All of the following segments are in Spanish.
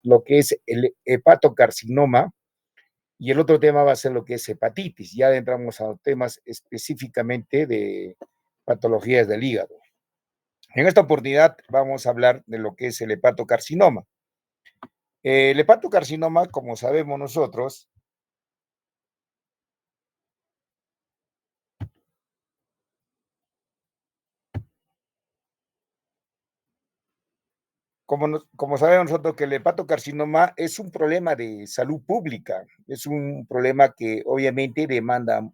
lo que es el hepatocarcinoma y el otro tema va a ser lo que es hepatitis. Ya entramos a temas específicamente de patologías del hígado. En esta oportunidad vamos a hablar de lo que es el hepatocarcinoma. El hepatocarcinoma, como sabemos nosotros, como sabemos nosotros que el hepatocarcinoma es un problema de salud pública, es un problema que obviamente demanda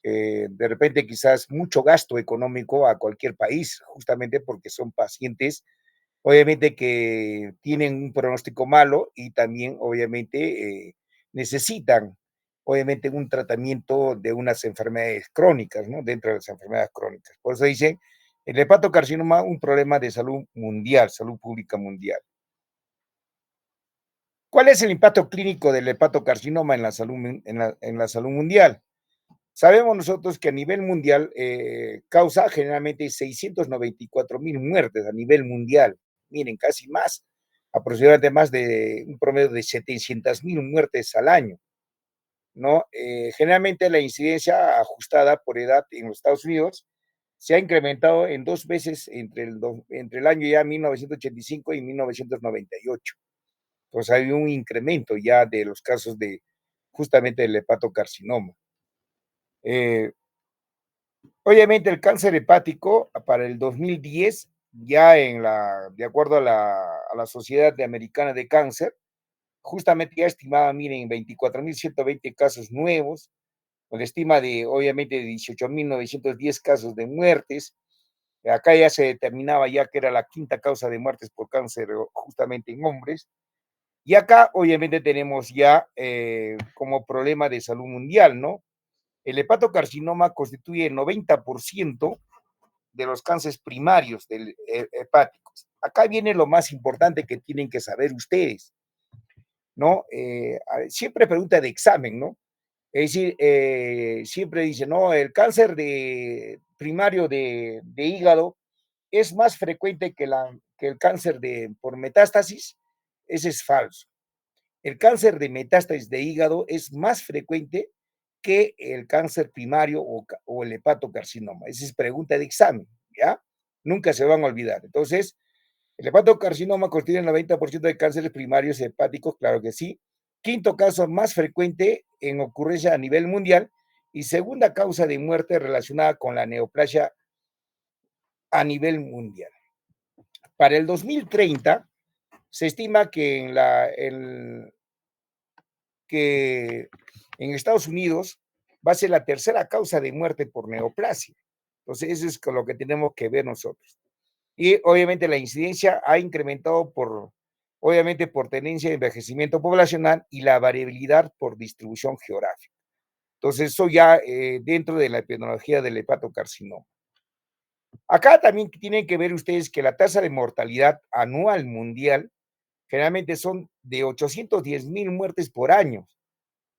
de repente quizás mucho gasto económico a cualquier país, justamente porque son pacientes, obviamente que tienen un pronóstico malo y también obviamente necesitan, obviamente, un tratamiento de unas enfermedades crónicas, ¿no? Dentro de las enfermedades crónicas. Por eso dice el hepatocarcinoma, un problema de salud mundial, salud pública mundial. ¿Cuál es el impacto clínico del hepatocarcinoma en la salud, en la salud mundial? Sabemos nosotros que a nivel mundial causa generalmente 694,000 muertes a nivel mundial. Miren, casi más, aproximadamente más de un promedio de 700,000 muertes al año, ¿no? Generalmente la incidencia ajustada por edad en los Estados Unidos se ha incrementado en 2 veces entre el año ya 1985 y 1998. Pues hay un incremento ya de los casos de justamente del hepatocarcinoma. Eh, Obviamente el cáncer hepático para el 2010, ya de acuerdo a la Sociedad Americana de Cáncer, justamente ya estimaba, miren, 24,120 casos nuevos, con la estima de, obviamente, de 18,910 casos de muertes. Acá ya se determinaba ya que era la quinta causa de muertes por cáncer justamente en hombres. Y acá, obviamente, tenemos ya como problema de salud mundial, ¿no? El hepatocarcinoma constituye el 90% de los cánceres primarios hepáticos. Acá viene lo más importante que tienen que saber ustedes, ¿no? Siempre pregunta de examen, ¿no? Es decir, siempre dice, no, el cáncer primario de hígado es más frecuente que el cáncer por metástasis. Ese es falso. El cáncer de metástasis de hígado es más frecuente que el cáncer primario o el hepatocarcinoma. Esa es pregunta de examen, ¿ya? Nunca se van a olvidar. Entonces, el hepatocarcinoma constituye el 90% de cánceres primarios hepáticos, claro que sí. Quinto caso más frecuente en ocurrencia a nivel mundial y segunda causa de muerte relacionada con la neoplasia a nivel mundial. Para el 2030 se estima que en Estados Unidos va a ser la tercera causa de muerte por neoplasia. Entonces, eso es con lo que tenemos que ver nosotros. Y obviamente la incidencia ha incrementado obviamente por tendencia de envejecimiento poblacional y la variabilidad por distribución geográfica. Entonces, eso ya dentro de la epidemiología del hepatocarcinoma. Acá también tienen que ver ustedes que la tasa de mortalidad anual mundial generalmente son de 810,000 muertes por año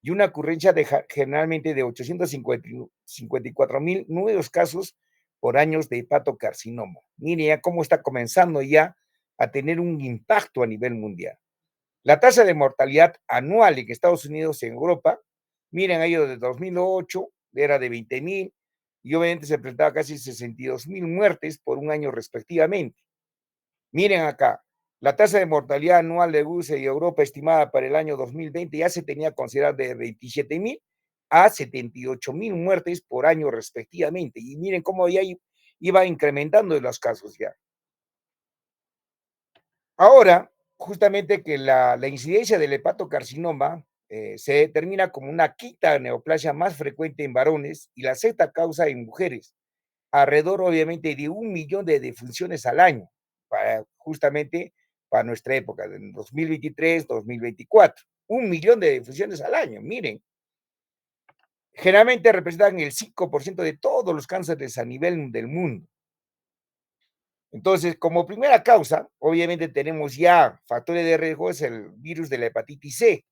y una ocurrencia generalmente de 854,000 nuevos casos por años de hepatocarcinoma. Mire ya cómo está comenzando ya a tener un impacto a nivel mundial. La tasa de mortalidad anual en Estados Unidos y en Europa, miren, ahí desde 2008 era de 20,000 y obviamente se presentaba casi 62,000 muertes por un año respectivamente. Miren acá, la tasa de mortalidad anual de Rusia y Europa estimada para el año 2020 ya se tenía considerada de 27,000 a 78,000 muertes por año respectivamente. Y miren cómo ya iba incrementando los casos ya. Ahora, justamente que la incidencia del hepatocarcinoma se determina como una quinta neoplasia más frecuente en varones y la sexta causa en mujeres, alrededor obviamente de 1 millón de defunciones al año, justamente para nuestra época, en 2023, 2024. 1 millón de defunciones al año, miren. Generalmente representan el 5% de todos los cánceres a nivel del mundo. Entonces, como primera causa, obviamente tenemos ya factores de riesgo, es el virus de la hepatitis C,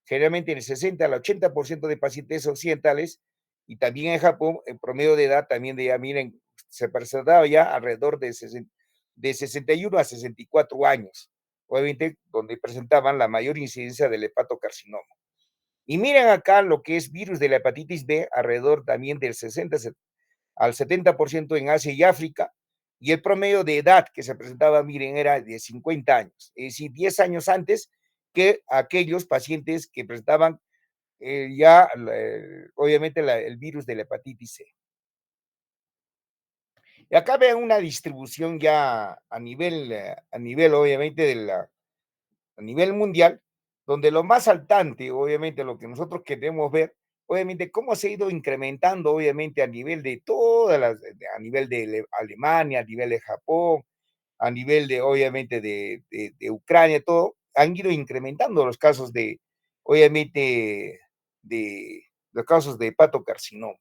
generalmente en el 60 al 80% de pacientes occidentales, y también en Japón, el promedio de edad también de ya, miren, se presentaba ya alrededor de 61 a 64 años. obviamente, donde presentaban la mayor incidencia del hepatocarcinoma. Y miren acá lo que es virus de la hepatitis B, alrededor también del 60 al 70% en Asia y África, y el promedio de edad que se presentaba, miren, era de 50 años, es decir, 10 años antes que aquellos pacientes que presentaban ya, obviamente, el virus de la hepatitis C. Y acá vean una distribución ya a nivel obviamente, a nivel mundial, donde lo más saltante, obviamente, lo que nosotros queremos ver, obviamente, cómo se ha ido incrementando, obviamente, a nivel de todas las, a nivel de Alemania, a nivel de Japón, a nivel de, obviamente, de Ucrania, todo, han ido incrementando los casos de, obviamente, de los casos de hepatocarcinoma.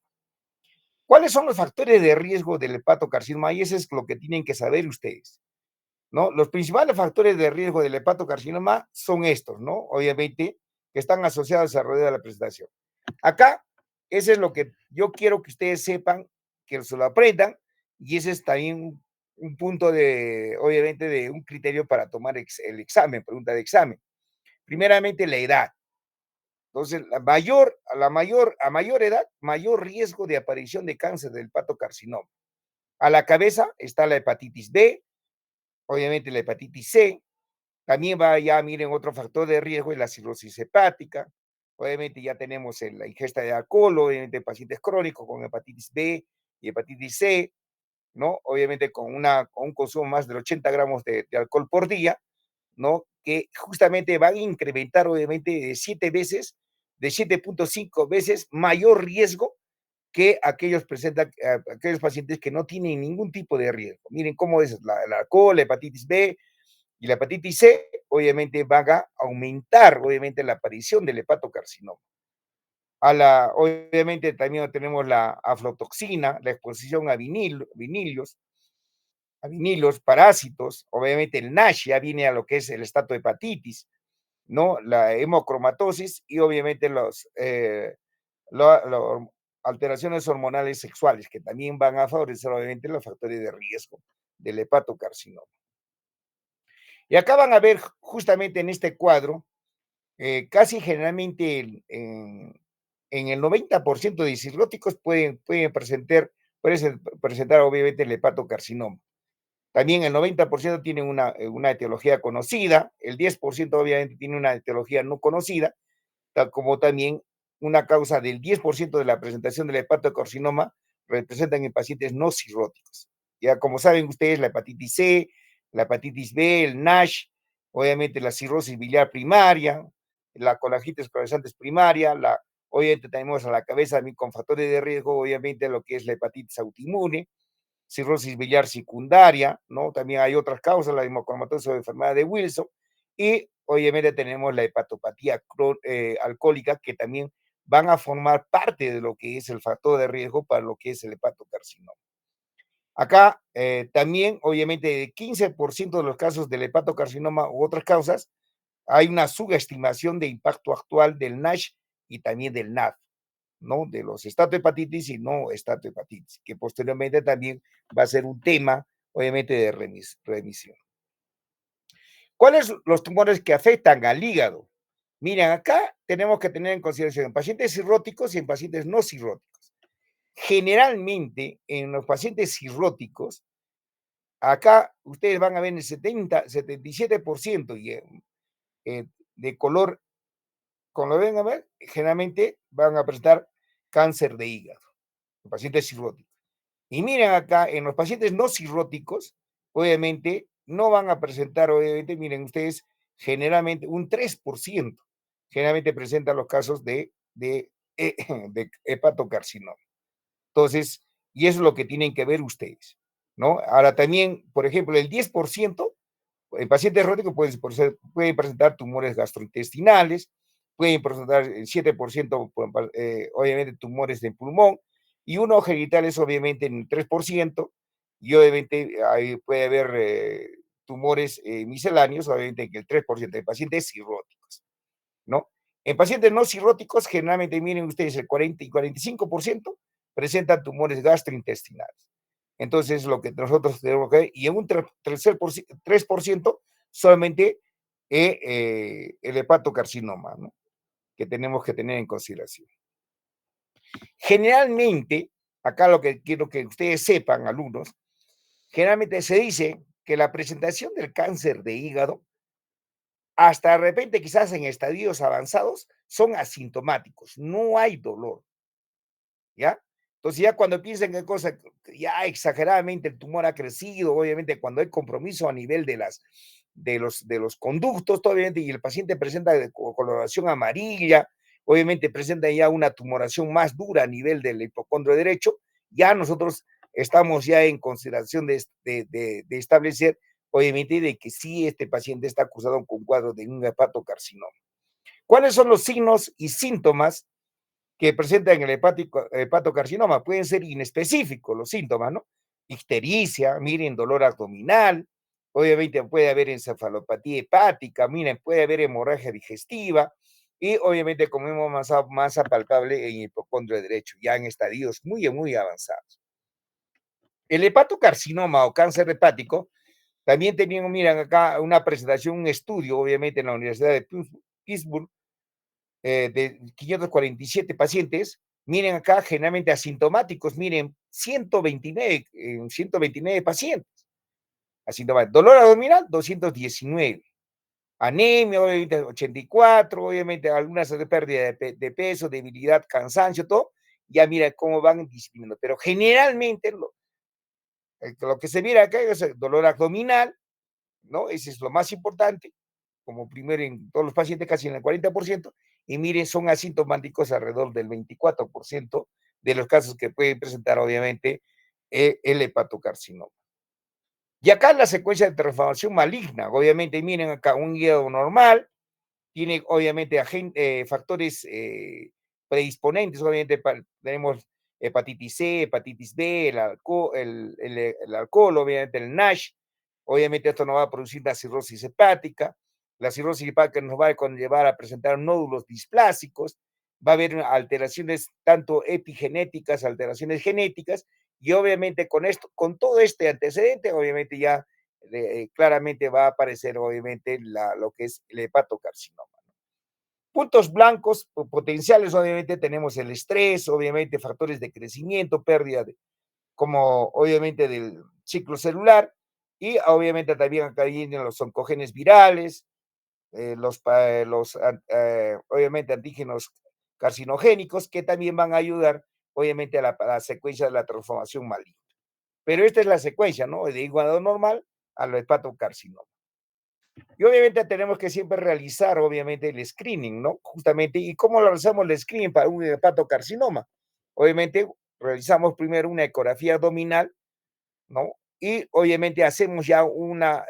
¿Cuáles son los factores de riesgo del hepatocarcinoma? Y eso es lo que tienen que saber ustedes, ¿no? Los principales factores de riesgo del hepatocarcinoma son estos, ¿no? Obviamente, que están asociados a de la presentación. Acá, ese es lo que yo quiero que ustedes sepan, que se lo aprendan, y ese es también un punto de, obviamente, de un criterio para tomar el examen, pregunta de examen. Primeramente, la edad. Entonces, a mayor edad, mayor riesgo de aparición de cáncer del hepatocarcinoma. A la cabeza está la hepatitis B, obviamente la hepatitis C, también va ya, miren, otro factor de riesgo es la cirrosis hepática. Obviamente ya tenemos la ingesta de alcohol, obviamente pacientes crónicos con hepatitis B y hepatitis C, ¿no? Obviamente con un consumo más de 80 gramos de alcohol por día, ¿no? Que justamente van a incrementar, obviamente, de 7 veces, de 7.5 veces mayor riesgo que aquellos pacientes que no tienen ningún tipo de riesgo. Miren cómo es el alcohol, la hepatitis B, y la hepatitis C, obviamente, van a aumentar, obviamente, la aparición del hepatocarcinoma. Obviamente, también tenemos la aflotoxina, la exposición a vinilos, parásitos, obviamente el NASH ya viene a lo que es el estatohepatitis, ¿no? La hemocromatosis y obviamente las alteraciones hormonales sexuales, que también van a favorecer, obviamente, los factores de riesgo del hepatocarcinoma. Y acá van a ver justamente en este cuadro, casi generalmente en el 90% de cirróticos pueden presentar obviamente el hepatocarcinoma. También el 90% tienen una etiología conocida, el 10% obviamente tiene una etiología no conocida, tal como también una causa del 10% de la presentación del hepatocarcinoma representan en pacientes no cirróticos. Ya como saben ustedes, la hepatitis C, la hepatitis B, el NASH, obviamente la cirrosis biliar primaria, la colangitis coagulante primaria, obviamente tenemos a la cabeza también con factores de riesgo, obviamente lo que es la hepatitis autoinmune, cirrosis biliar secundaria, ¿no? También hay otras causas, la hemocromatosis o enfermedad de Wilson, y obviamente tenemos la hepatopatía alcohólica, que también van a formar parte de lo que es el factor de riesgo para lo que es el hepatocarcinoma. Acá también, obviamente, de 15% de los casos del hepatocarcinoma u otras causas, hay una subestimación de impacto actual del NASH y también del NAD, ¿no? De los estatohepatitis y no estatohepatitis, que posteriormente también va a ser un tema, obviamente, de remisión. ¿Cuáles son los tumores que afectan al hígado? Miren, acá tenemos que tener en consideración en pacientes cirróticos y en pacientes no cirróticos. Generalmente, en los pacientes cirróticos, acá ustedes van a ver el 77% de color, como lo ven a ver, generalmente van a presentar cáncer de hígado, en pacientes cirróticos. Y miren acá, en los pacientes no cirróticos, obviamente, no van a presentar, obviamente, miren ustedes, generalmente un 3%, generalmente presentan los casos de hepatocarcinoma. Entonces, y eso es lo que tienen que ver ustedes, ¿no? Ahora también, por ejemplo, el 10%, en pacientes cirróticos pueden presentar tumores gastrointestinales, pueden presentar el 7%, obviamente, tumores de pulmón, y uno genitales, obviamente, en el 3%, y obviamente ahí puede haber tumores misceláneos, obviamente, en el 3% de pacientes cirróticos, ¿no? En pacientes no cirróticos, generalmente, miren ustedes, el 40 y 45% presentan tumores gastrointestinales. Entonces, lo que nosotros tenemos que ver, y en un 3% solamente el hepatocarcinoma, ¿no? Que tenemos que tener en consideración. Generalmente, acá lo que quiero que ustedes sepan, alumnos, generalmente se dice que la presentación del cáncer de hígado, hasta de repente quizás en estadios avanzados, son asintomáticos, no hay dolor. ¿Ya? Entonces ya cuando piensan que cosa, ya exageradamente el tumor ha crecido, obviamente cuando hay compromiso a nivel de los conductos, obviamente, y el paciente presenta coloración amarilla, obviamente presenta ya una tumoración más dura a nivel del hipocondrio derecho, ya nosotros estamos ya en consideración de establecer, obviamente, de que sí este paciente está acusado con cuadro de un hepatocarcinoma. ¿Cuáles son los signos y síntomas que presentan el hepatocarcinoma? Pueden ser inespecíficos los síntomas, ¿no? Ictericia, miren, dolor abdominal, obviamente puede haber encefalopatía hepática, miren, puede haber hemorragia digestiva y obviamente como hemos avanzado, masa palpable en hipocondrio derecho, ya en estadios muy, muy avanzados. El hepatocarcinoma o cáncer hepático, también tenían, miren acá, una presentación, un estudio, obviamente en la Universidad de Pittsburgh, de 547 pacientes, miren acá, generalmente asintomáticos, miren, 129 pacientes asintomáticos. Dolor abdominal, 219. Anemia, obviamente, 84, obviamente, algunas de pérdida de peso, debilidad, cansancio, todo, ya mira cómo van disminuyendo. Pero generalmente lo que se mira acá es el dolor abdominal, ¿no? Ese es lo más importante, como primero en todos los pacientes, casi en el 40%, y mire, son asintomáticos alrededor del 24% de los casos que pueden presentar, obviamente, el hepatocarcinoma. Y acá la secuencia de transformación maligna, obviamente, miren acá, un hígado normal, tiene obviamente factores predisponentes, obviamente tenemos hepatitis C, hepatitis B, el alcohol, obviamente el NASH, obviamente esto nos va a producir la cirrosis hepática. La cirrosis hepática nos va a conllevar a presentar nódulos displásicos, va a haber alteraciones tanto epigenéticas, alteraciones genéticas, y obviamente con esto, con todo este antecedente, obviamente ya claramente va a aparecer obviamente lo que es el hepatocarcinoma. Puntos blancos potenciales, obviamente tenemos el estrés, obviamente factores de crecimiento, pérdida como obviamente del ciclo celular, y obviamente también acá vienen los oncogenes virales, obviamente antígenos carcinogénicos que también van a ayudar obviamente a la secuencia de la transformación maligna. Pero esta es la secuencia, ¿no? De hígado normal a lo hepatocarcinoma. Y obviamente tenemos que siempre realizar, obviamente, el screening, ¿no? Justamente, ¿y cómo lo realizamos el screening para un hepatocarcinoma? Obviamente, realizamos primero una ecografía abdominal, ¿no? Y obviamente hacemos ya una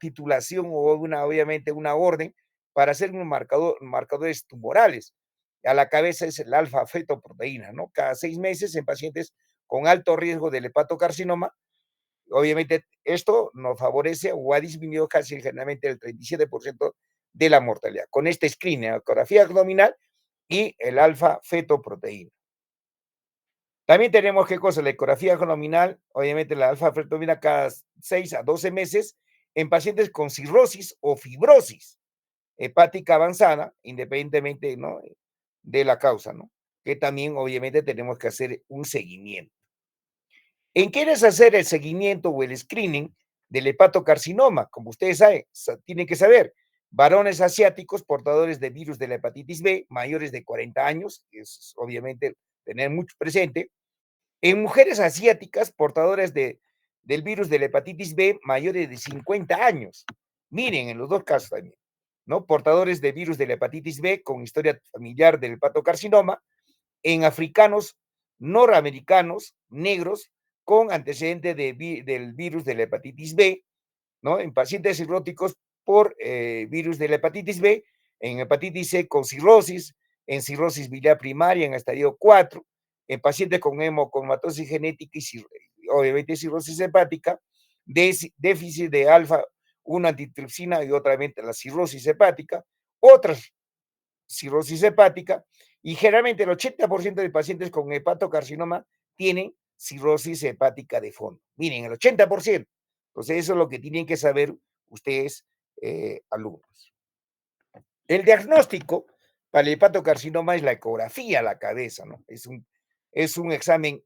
titulación o obviamente una orden para hacer marcadores tumorales. A la cabeza es el alfa-fetoproteína, ¿no? Cada 6 meses en pacientes con alto riesgo del hepatocarcinoma. Obviamente, esto nos favorece o ha disminuido casi generalmente el 37% de la mortalidad. Con este screening, ecografía abdominal y el alfa-fetoproteína. También tenemos, ¿qué cosa? La ecografía abdominal, obviamente la alfa-fetoproteína cada 6 a 12 meses en pacientes con cirrosis o fibrosis hepática avanzada, independientemente, ¿no? De la causa, ¿no? Que también obviamente tenemos que hacer un seguimiento. ¿En quieres hacer el seguimiento o el screening del hepatocarcinoma? Como ustedes saben, tienen que saber, varones asiáticos portadores de virus de la hepatitis B, mayores de 40 años, que es obviamente tener mucho presente, en mujeres asiáticas portadoras del virus de la hepatitis B, mayores de 50 años. Miren, en los dos casos también, ¿no? Portadores de virus de la hepatitis B con historia familiar del hepatocarcinoma, en africanos noramericanos negros con antecedente del virus de la hepatitis B, ¿no? En pacientes cirróticos por virus de la hepatitis B, en hepatitis C con cirrosis, en cirrosis biliar primaria en estadio 4, en pacientes con hemocromatosis genética y obviamente cirrosis hepática, déficit de alfa 1 antitripsina y otra vez la cirrosis hepática, otras cirrosis hepática, y generalmente el 80% de pacientes con hepatocarcinoma tienen cirrosis hepática de fondo. Miren, el 80%. Entonces, eso es lo que tienen que saber ustedes, alumnos. El diagnóstico para el hepatocarcinoma es la ecografía a la cabeza, ¿no? Es un examen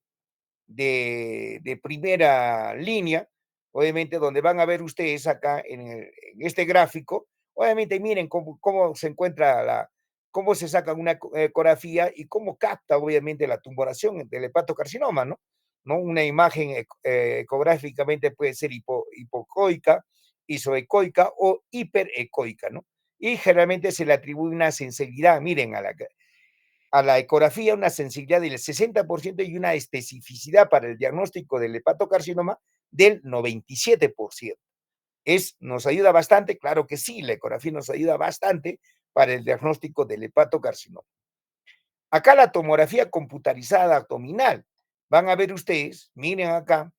de primera línea, obviamente, donde van a ver ustedes acá en este gráfico, obviamente miren cómo se encuentra cómo se saca una ecografía y cómo capta, obviamente, la tumoración del hepatocarcinoma, ¿no? ¿No? Una imagen ecográficamente puede ser hipocoica, isoecoica o hiperecoica, ¿no? Y generalmente se le atribuye una sensibilidad, miren, a la ecografía una sensibilidad del 60% y una especificidad para el diagnóstico del hepatocarcinoma del 97%. ¿Nos ayuda bastante? Claro que sí, la ecografía nos ayuda bastante para el diagnóstico del hepatocarcinoma. Acá la tomografía computarizada abdominal. Van a ver ustedes, miren acá,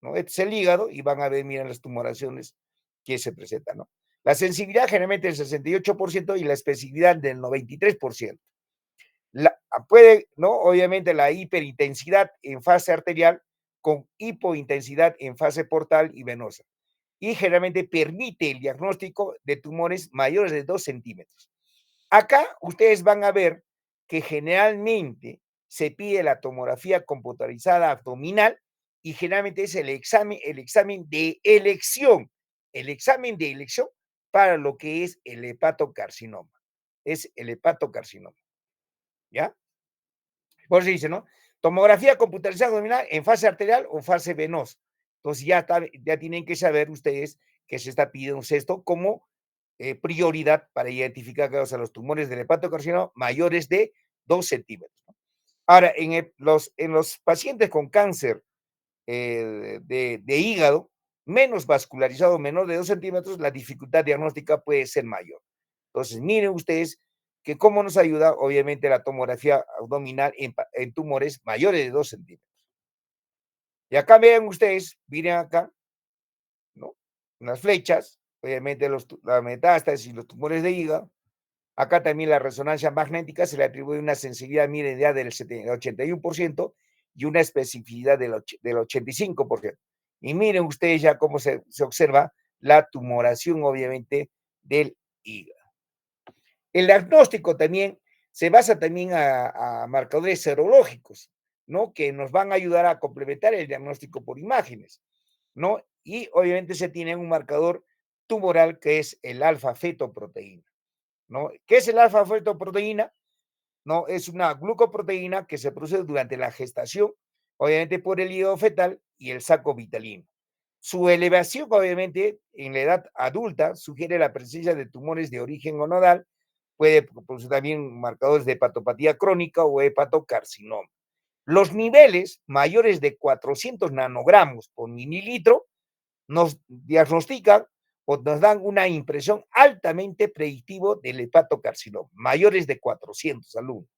¿no? Este es el hígado y van a ver, miren las tumoraciones que se presentan, ¿no? La sensibilidad generalmente del 68% y la especificidad del 93%. Puede, ¿no? Obviamente la hiperintensidad en fase arterial con hipointensidad en fase portal y venosa. Y generalmente permite el diagnóstico de tumores mayores de 2 centímetros. Acá ustedes van a ver que generalmente se pide la tomografía computarizada abdominal y generalmente es el examen de elección para lo que es el hepatocarcinoma. Es el hepatocarcinoma, ¿ya? Por eso dice, ¿no? Tomografía computarizada abdominal en fase arterial o fase venosa. Entonces ya tienen que saber ustedes que se está pidiendo esto como prioridad para identificar los tumores del hepatocarcinoma mayores de 2 centímetros. Ahora, en los pacientes con cáncer de hígado, menos vascularizado, menor de 2 centímetros, la dificultad diagnóstica puede ser mayor. Entonces, miren ustedes que cómo nos ayuda, obviamente, la tomografía abdominal en tumores mayores de 2 centímetros. Y acá vean ustedes, miren acá, ¿no? Unas flechas, obviamente la metástasis y los tumores de hígado. Acá también la resonancia magnética se le atribuye una sensibilidad, miren, ya del 81% y una especificidad del 85%. Y miren ustedes ya cómo se observa la tumoración, obviamente, del hígado. El diagnóstico también se basa también a marcadores serológicos, ¿no? Que nos van a ayudar a complementar el diagnóstico por imágenes, ¿no? Y obviamente se tiene un marcador tumoral que es el alfa-fetoproteína, ¿no? ¿Qué es el alfa-fetoproteína? No, es una glucoproteína que se produce durante la gestación, obviamente por el hígado fetal y el saco vitalino. Su elevación, obviamente, en la edad adulta sugiere la presencia de tumores de origen gonadal, puede producir también marcadores de hepatopatía crónica o hepatocarcinoma. Los niveles mayores de 400 nanogramos por mililitro nos diagnostican o nos dan una impresión altamente predictivo del hepatocarcinoma, mayores de 400 alumnos.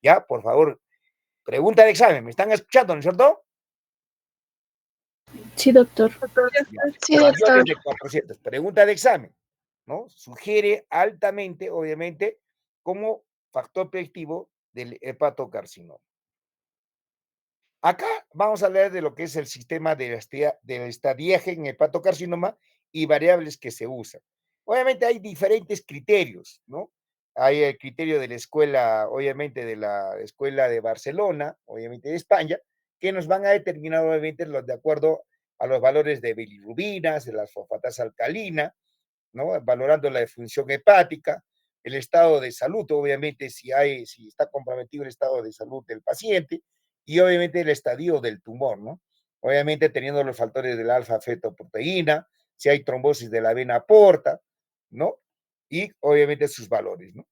Ya, por favor, pregunta de examen, ¿me están escuchando, no es cierto? Sí, doctor. Ya, mayores de 400, pregunta de examen, ¿no? Sugiere altamente, obviamente, como factor predictivo del hepatocarcinoma. Acá vamos a hablar de lo que es el sistema del estadiaje en hepatocarcinoma y variables que se usan. Obviamente hay diferentes criterios, ¿no? Hay el criterio de la escuela, obviamente de la escuela de Barcelona, obviamente de España, que nos van a determinar, obviamente, de acuerdo a los valores de bilirrubinas, de las fosfatasa alcalina, ¿no? Valorando la función hepática, el estado de salud, obviamente, si está comprometido el estado de salud del paciente, y obviamente el estadio del tumor, ¿no? Obviamente teniendo los factores del alfa-fetoproteína, si hay trombosis de la vena porta, ¿no? Y obviamente sus valores, ¿no?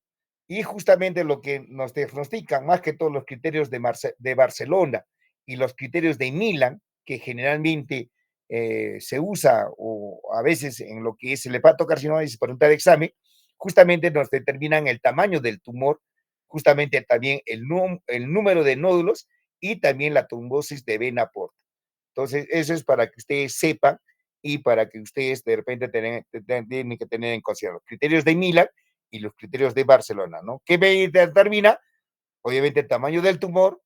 Y justamente lo que nos diagnostican, más que todos los criterios de Barcelona y los criterios de Milán, que generalmente se usa o a veces en lo que es el hepatocarcinoma y se pregunta de examen, justamente nos determinan el tamaño del tumor, justamente también el número de nódulos y también la trombosis de vena porta. Entonces, eso es para que ustedes sepan y para que ustedes de repente tienen que tener en consideración los criterios de Milán y los criterios de Barcelona, ¿no? ¿Qué me determina? Obviamente el tamaño del tumor,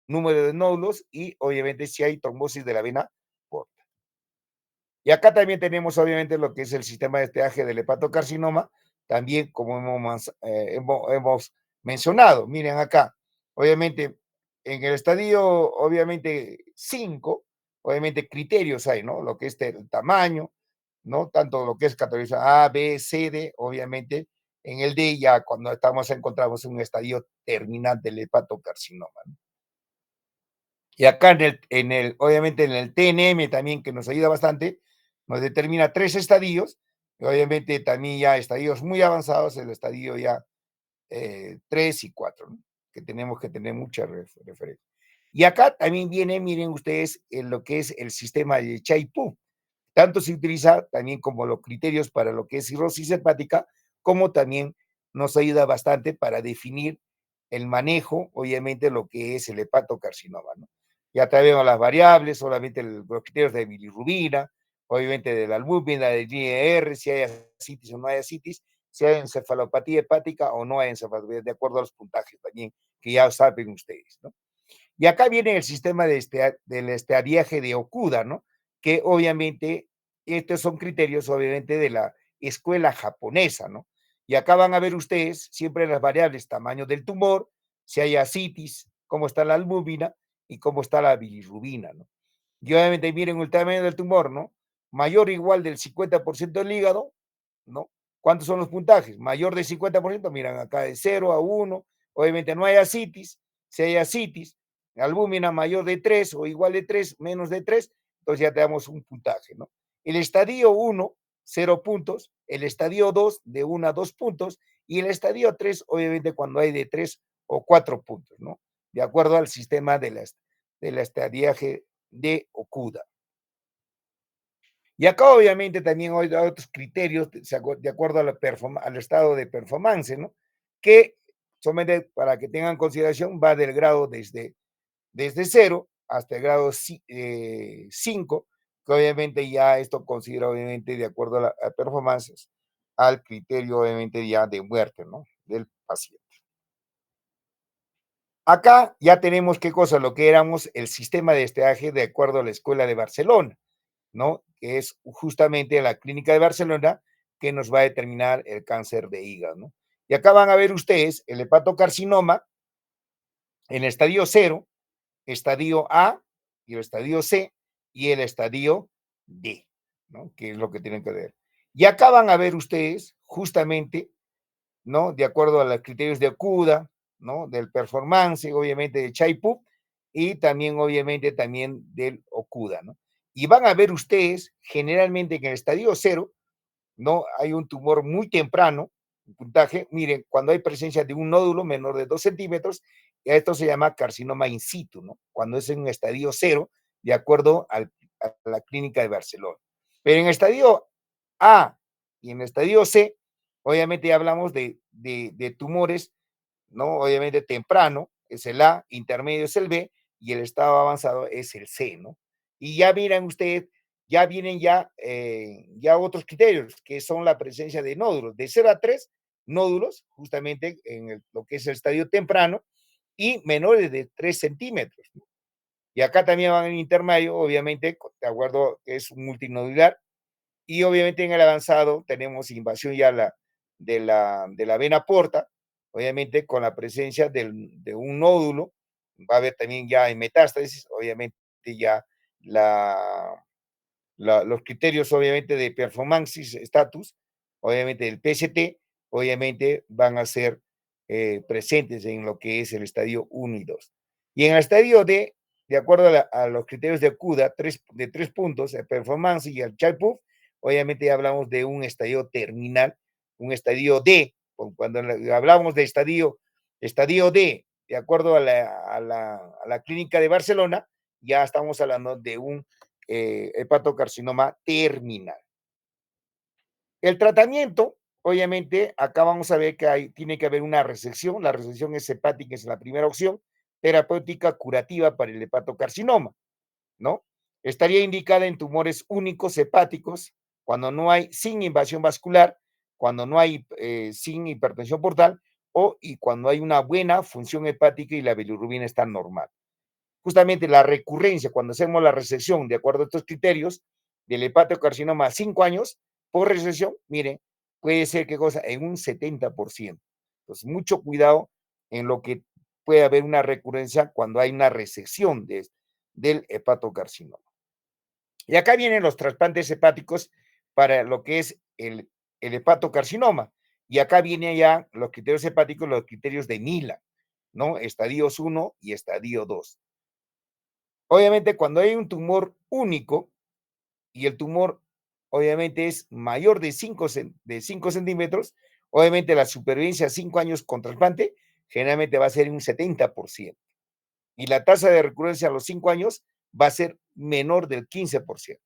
número de nódulos y obviamente si hay trombosis de la vena porta. Y acá también tenemos obviamente lo que es el sistema de esteaje del hepatocarcinoma, también como hemos mencionado. Miren acá, obviamente, en el estadio, obviamente, 5, obviamente criterios hay, ¿no? Lo que es el tamaño, ¿no? Tanto lo que es categoría A, B, C, D, obviamente, en el D ya cuando encontramos un estadio terminal del hepatocarcinoma, ¿no? Y acá obviamente en el TNM también, que nos ayuda bastante, nos determina 3 estadios, y obviamente también ya estadios muy avanzados, el estadio ya 3 y 4, ¿no? Que tenemos que tener mucha referencia. Y acá también viene, miren ustedes, en lo que es el sistema de Chaipú. Tanto se utiliza también como los criterios para lo que es cirrosis hepática, como también nos ayuda bastante para definir el manejo, obviamente, lo que es el hepatocarcinoma, ¿no? Ya sabemos las variables, solamente los criterios de bilirrubina, obviamente de la albúmina, del GR, si hay ascitis o no hay ascitis, si hay encefalopatía hepática o no hay encefalopatía, de acuerdo a los puntajes también, que ya saben ustedes, ¿no? Y acá viene el sistema del estadiaje de Okuda, ¿no? Que obviamente estos son criterios, obviamente, de la escuela japonesa, ¿no? Y acá van a ver ustedes siempre las variables, tamaño del tumor, si hay ascitis, cómo está la albúmina y cómo está la bilirrubina, ¿no? Y obviamente miren el tamaño del tumor, ¿no? Mayor o igual del 50% del hígado, ¿no? ¿Cuántos son los puntajes? Mayor del 50%, miran acá de 0 a 1, obviamente no hay ascitis, si hay ascitis, albúmina mayor de 3 o igual de 3, menos de 3, entonces ya te damos un puntaje, ¿no? El estadio 1, 0 puntos, el estadio 2, de 1 a 2 puntos, y el estadio 3, obviamente cuando hay de 3 o 4 puntos, ¿no? De acuerdo al sistema del estadiaje de Okuda. Y acá obviamente también hay otros criterios de acuerdo a al estado de performance, ¿no? Que solamente para que tengan consideración va del grado desde 0 hasta el grado 5, que obviamente ya esto considera obviamente de acuerdo a performances al criterio obviamente ya de muerte, ¿no? Del paciente. Acá ya tenemos qué cosa, lo que éramos el sistema de esteaje de acuerdo a la Escuela de Barcelona, ¿no? Que es justamente la clínica de Barcelona que nos va a determinar el cáncer de hígado, ¿no? Y acá van a ver ustedes el hepatocarcinoma en estadio 0, estadio A, y el estadio C y el estadio D, ¿no? Que es lo que tienen que ver. Y acá van a ver ustedes justamente, ¿no? De acuerdo a los criterios de Okuda, ¿no? Del performance, obviamente de Chaipú, y también, obviamente, también del Okuda, ¿no? Y van a ver ustedes, generalmente en el estadio 0, ¿no? Hay un tumor muy temprano, un puntaje, miren, cuando hay presencia de un nódulo menor de 2 centímetros, esto se llama carcinoma in situ, ¿no? Cuando es en un estadio 0, de acuerdo a la clínica de Barcelona. Pero en estadio A y en estadio C, obviamente ya hablamos de tumores, ¿no? Obviamente temprano es el A, intermedio es el B y el estado avanzado es el C, ¿no? Y ya miran ustedes, ya vienen ya otros criterios, que son la presencia de nódulos, de 0 a 3 nódulos, justamente en lo que es el estadio temprano, y menores de 3 centímetros, ¿no? Y acá también van en intermedio, obviamente, de acuerdo, que es un multinodular, y obviamente en el avanzado tenemos invasión ya de la vena porta, obviamente con la presencia de un nódulo, va a haber también ya en metástasis, obviamente ya la, los criterios obviamente de performance status, obviamente del PST, obviamente van a ser presentes en lo que es el estadio 1 y 2. Y en el estadio D, de acuerdo a los criterios de CUDA, de 3 puntos, el performance y el Chaipov, obviamente ya hablamos de un estadio terminal, un estadio D. Cuando hablamos de estadio D, de acuerdo a la clínica de Barcelona, ya estamos hablando de un hepatocarcinoma terminal. El tratamiento, obviamente, acá vamos a ver que tiene que haber una resección. La resección es hepática, es la primera opción, terapéutica curativa para el hepatocarcinoma, ¿no? Estaría indicada en tumores únicos hepáticos, cuando no hay, sin invasión vascular, cuando no hay, sin hipertensión portal, y cuando hay una buena función hepática y la bilirrubina está normal. Justamente la recurrencia, cuando hacemos la resección de acuerdo a estos criterios del hepatocarcinoma a 5 años por resección, miren, puede ser, ¿qué cosa? En un 70%. Entonces, mucho cuidado en lo que puede haber una recurrencia cuando hay una resección del hepatocarcinoma. Y acá vienen los trasplantes hepáticos para lo que es el hepatocarcinoma. Y acá vienen ya los criterios hepáticos, los criterios de Mila, ¿no? Estadios 1 y estadio 2. Obviamente, cuando hay un tumor único y el tumor, obviamente, es mayor de 5 centímetros, obviamente la supervivencia a 5 años con trasplante generalmente va a ser un 70%. Y la tasa de recurrencia a los 5 años va a ser menor del 15%.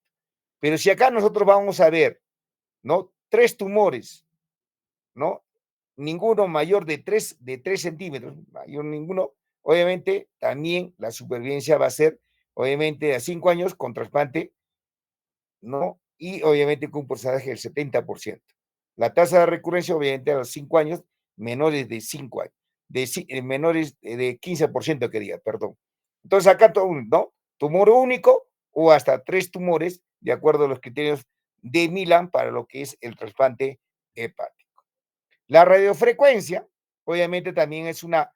Pero si acá nosotros vamos a ver, ¿no? 3 tumores, ¿no? Ninguno mayor de tres centímetros, mayor ninguno, obviamente también la supervivencia va a ser, obviamente, a 5 años con trasplante, ¿no? Y obviamente con un porcentaje del 70%. La tasa de recurrencia, obviamente, a los 5 años, menores de 5 años, menores de 15% que diga, perdón. Entonces acá, ¿no? Tumor único o hasta 3 tumores, de acuerdo a los criterios de Milan para lo que es el trasplante hepático. La radiofrecuencia, obviamente, también es una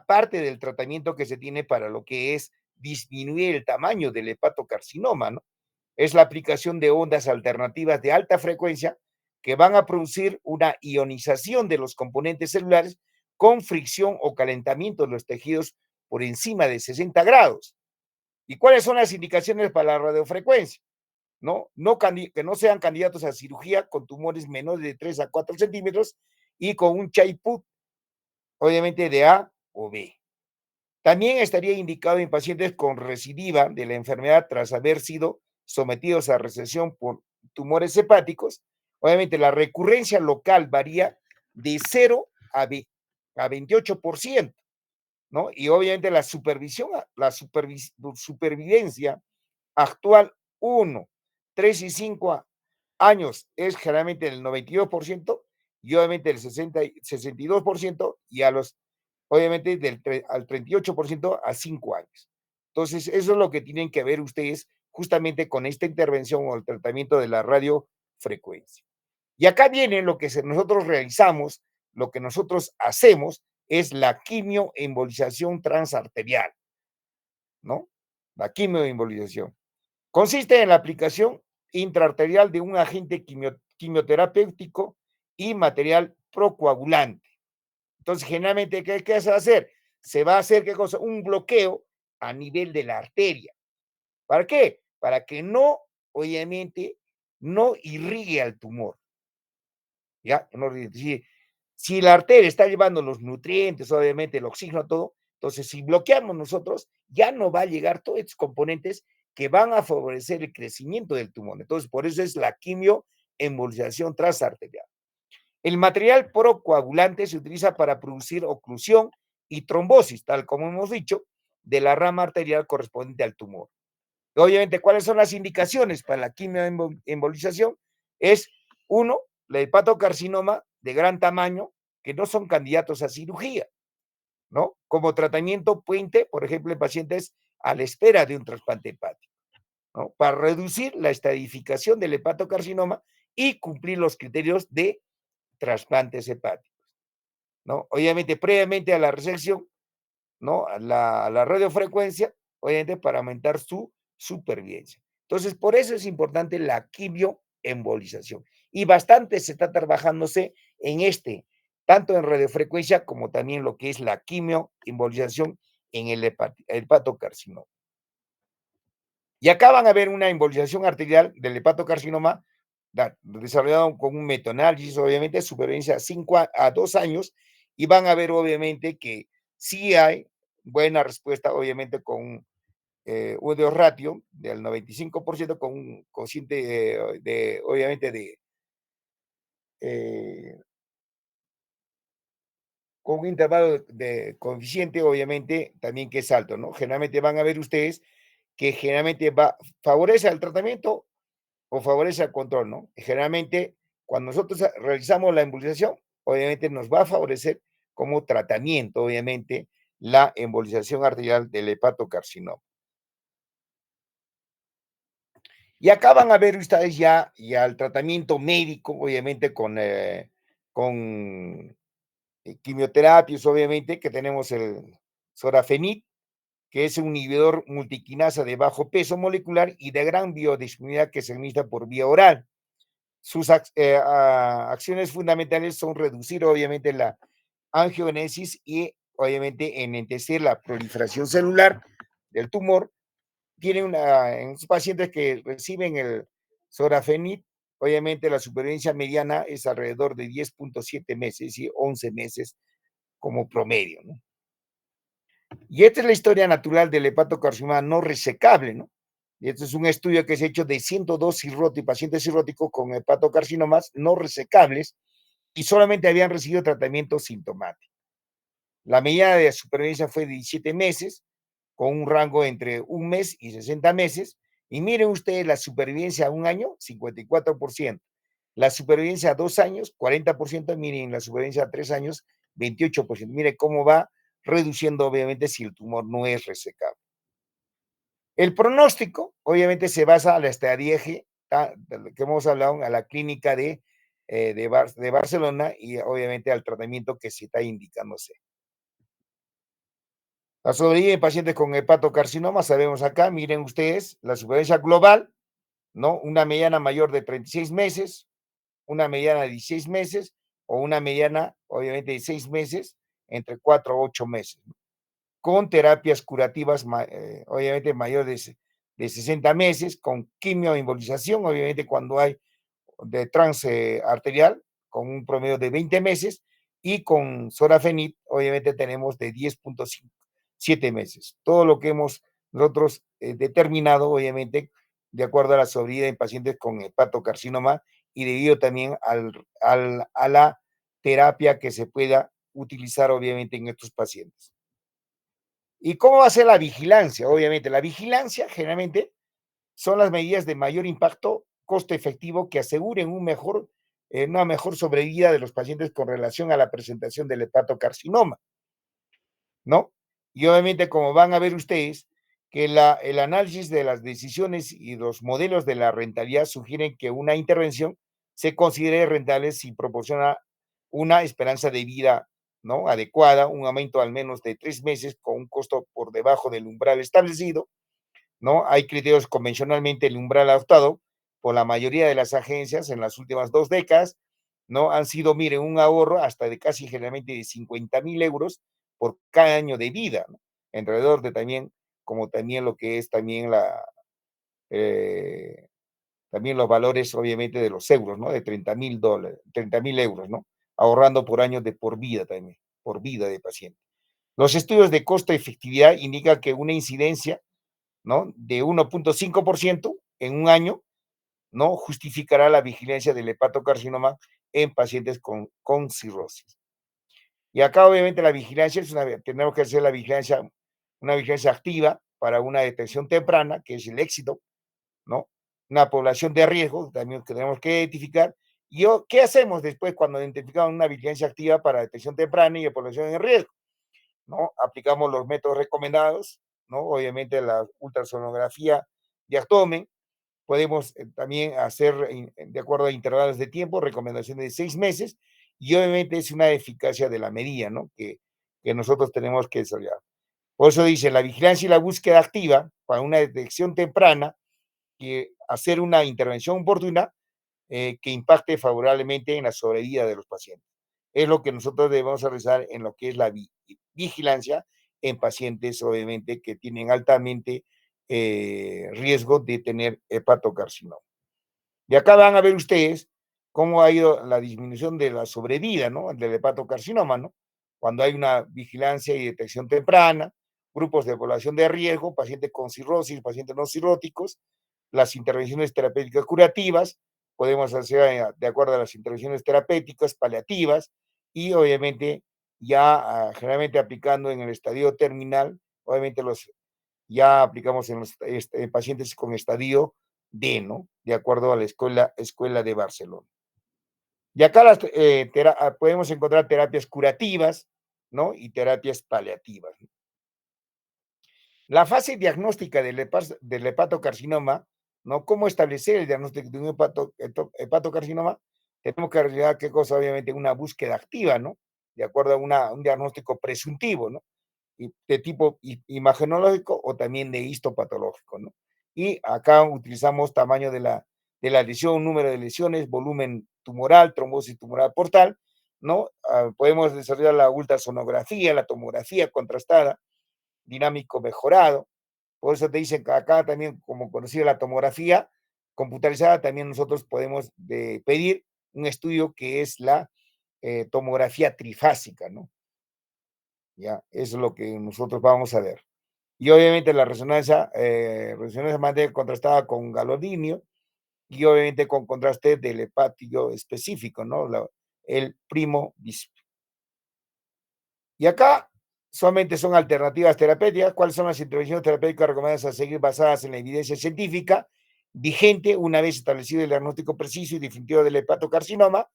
parte del tratamiento que se tiene para lo que es disminuir el tamaño del hepatocarcinoma, ¿no? Es la aplicación de ondas alternativas de alta frecuencia que van a producir una ionización de los componentes celulares con fricción o calentamiento de los tejidos por encima de 60 grados. ¿Y cuáles son las indicaciones para la radiofrecuencia? Que no sean candidatos a cirugía con tumores menores de 3 a 4 centímetros y con un Chaiput, obviamente de A o B. También estaría indicado en pacientes con recidiva de la enfermedad tras haber sido sometidos a resección por tumores hepáticos. Obviamente la recurrencia local varía de 0 a 28%, ¿no? Y obviamente supervivencia actual 1, 3 y 5 años es generalmente el 92% y obviamente el 62% y obviamente al 38% a 5 años. Entonces, eso es lo que tienen que ver ustedes justamente con esta intervención o el tratamiento de la radiofrecuencia. Y acá viene lo que nosotros realizamos, lo que nosotros hacemos es la quimioembolización transarterial, ¿no? La quimioembolización. Consiste en la aplicación intraarterial de un agente quimioterapéutico y material procoagulante. Entonces, generalmente, ¿qué se va a hacer? Se va a hacer, ¿qué cosa? Un bloqueo a nivel de la arteria. ¿Para qué? Para que no, obviamente, no irrigue al tumor. ¿Ya? Si la arteria está llevando los nutrientes, obviamente, el oxígeno, todo, entonces si bloqueamos nosotros, ya no va a llegar todos estos componentes que van a favorecer el crecimiento del tumor. Entonces, por eso es la quimioembolización transarterial. El material procoagulante se utiliza para producir oclusión y trombosis, tal como hemos dicho, de la rama arterial correspondiente al tumor. Obviamente, ¿cuáles son las indicaciones para la quimioembolización? Es, uno, el hepatocarcinoma de gran tamaño, que no son candidatos a cirugía, ¿no? Como tratamiento puente, por ejemplo, en pacientes a la espera de un trasplante hepático, ¿no? Para reducir la estadificación del hepatocarcinoma y cumplir los criterios de trasplantes hepáticos, ¿no? Obviamente, previamente a la resección, ¿no? A la radiofrecuencia, obviamente, para aumentar su supervivencia. Entonces, por eso es importante la quimioembolización. Y bastante se está trabajándose en tanto en radiofrecuencia como también lo que es la quimioembolización en el hepatocarcinoma. Y acá van a ver una embolización arterial del hepatocarcinoma desarrollado con un metaanálisis, obviamente, supervivencia 5 a 2 años, y van a ver, obviamente, que sí hay buena respuesta, obviamente, con un de ratio del 95%, con un cociente obviamente, eh, con un intervalo de coeficiente, obviamente, también que es alto, ¿no? Generalmente van a ver ustedes que generalmente favorece al tratamiento o favorece al control, ¿no? Generalmente, cuando nosotros realizamos la embolización, obviamente nos va a favorecer como tratamiento, obviamente, la embolización arterial del hepatocarcinoma. Y acá van a ver ustedes ya el tratamiento médico, obviamente con quimioterapias, obviamente, que tenemos el sorafenib, que es un inhibidor multiquinasa de bajo peso molecular y de gran biodisponibilidad que se administra por vía oral. Sus acciones fundamentales son reducir, obviamente, la angiogenesis y, obviamente, enlentecer la proliferación celular del tumor. Tiene en los pacientes que reciben el sorafenib, obviamente la supervivencia mediana es alrededor de 10.7 meses y 11 meses como promedio, ¿no? Y esta es la historia natural del hepatocarcinoma no resecable, ¿no? Y este es un estudio que se ha hecho de 102 pacientes cirróticos con hepatocarcinomas no resecables y solamente habían recibido tratamiento sintomático. La medida de supervivencia fue de 17 meses, con un rango entre un mes y 60 meses. Y miren ustedes la supervivencia a un año, 54%. La supervivencia a 2 años, 40%. Miren la supervivencia a 3 años, 28%. Miren cómo va reduciendo, obviamente, si el tumor no es resecable. El pronóstico, obviamente, se basa en la estadía que hemos hablado, a la clínica de Barcelona y, obviamente, al tratamiento que se está indicándose. La sobrevida en pacientes con hepatocarcinoma, sabemos acá, miren ustedes, la supervivencia global, ¿no? Una mediana mayor de 36 meses, una mediana de 16 meses o una mediana, obviamente, de 6 meses, entre 4 a 8 meses, ¿no? Con terapias curativas, obviamente, mayor de 60 meses, con quimioembolización, obviamente, cuando hay de trance arterial, con un promedio de 20 meses, y con sorafenib, obviamente, tenemos de 10.7 meses. Todo lo que hemos nosotros determinado, obviamente, de acuerdo a la sobrevida en pacientes con hepatocarcinoma y debido también a la terapia que se pueda utilizar, obviamente, en estos pacientes. ¿Y cómo va a ser la vigilancia? Obviamente, la vigilancia generalmente son las medidas de mayor impacto, costo efectivo, que aseguren una mejor sobrevida de los pacientes con relación a la presentación del hepatocarcinoma, ¿no? Y obviamente, como van a ver ustedes, que el análisis de las decisiones y los modelos de la rentabilidad sugieren que una intervención se considere rentable si proporciona una esperanza de vida, ¿no?, adecuada, un aumento al menos de 3 meses con un costo por debajo del umbral establecido, ¿no? Hay criterios convencionalmente, el umbral adoptado por la mayoría de las agencias en las últimas 2 décadas, ¿no? Han sido, miren, un ahorro hasta de casi generalmente de 50.000 euros por cada año de vida, ¿no? Alrededor de también, como también lo que es también eh, también los valores, obviamente, de los euros, ¿no? De $30.000, 30.000 euros, ¿no? Ahorrando por años de por vida también, por vida de paciente. Los estudios de costo-efectividad indican que una incidencia, ¿no?, de 1.5% en un año no justificará la vigilancia del hepatocarcinoma en pacientes con cirrosis. Y acá, obviamente, la vigilancia tenemos que hacer una vigilancia activa para una detección temprana, que es el éxito, ¿no? Una población de riesgo también que tenemos que identificar. ¿Y qué hacemos después cuando identificamos una vigilancia activa para detección temprana y de población en riesgo? ¿No? Aplicamos los métodos recomendados, ¿no? Obviamente la ultrasonografía de abdomen. Podemos también hacer, de acuerdo a intervalos de tiempo, recomendaciones de 6 meses, y obviamente es una eficacia de la medida, ¿no?, que nosotros tenemos que desarrollar. Por eso dice, la vigilancia y la búsqueda activa para una detección temprana, que hacer una intervención oportuna que impacte favorablemente en la sobrevida de los pacientes. Es lo que nosotros debemos realizar en lo que es la vigilancia en pacientes, obviamente, que tienen altamente riesgo de tener hepatocarcinoma. Y acá van a ver ustedes cómo ha ido la disminución de la sobrevida, ¿no?, del hepatocarcinoma, ¿no? Cuando hay una vigilancia y detección temprana, grupos de población de riesgo, pacientes con cirrosis, pacientes no cirróticos, las intervenciones terapéuticas curativas, podemos hacer de acuerdo a las intervenciones terapéuticas paliativas y obviamente ya generalmente aplicando en el estadio terminal, obviamente ya aplicamos en los pacientes con estadio D, ¿no? De acuerdo a la escuela de Barcelona. Y acá podemos encontrar terapias curativas, ¿no?, y terapias paliativas. La fase diagnóstica del hepatocarcinoma ¿no? ¿Cómo establecer el diagnóstico de un hepatocarcinoma? Tenemos que realizar, ¿qué cosa? Obviamente una búsqueda activa, ¿no? De acuerdo a un diagnóstico presuntivo, ¿no? Y de tipo imagenológico o también de histopatológico, ¿no? Y acá utilizamos tamaño de la lesión, número de lesiones, volumen tumoral, trombosis tumoral portal, ¿no? Podemos desarrollar la ultrasonografía, la tomografía contrastada, dinámico mejorado. Por eso te dicen que acá también, como conocida la tomografía computarizada, también nosotros podemos pedir un estudio que es la tomografía trifásica, ¿no? Ya, eso es lo que nosotros vamos a ver. Y obviamente la resonancia magnética contrastada con galodimio y obviamente con contraste del hepático específico, ¿no? El primo bis. Y acá solamente son alternativas terapéuticas. ¿Cuáles son las intervenciones terapéuticas recomendadas a seguir basadas en la evidencia científica vigente una vez establecido el diagnóstico preciso y definitivo del hepatocarcinoma?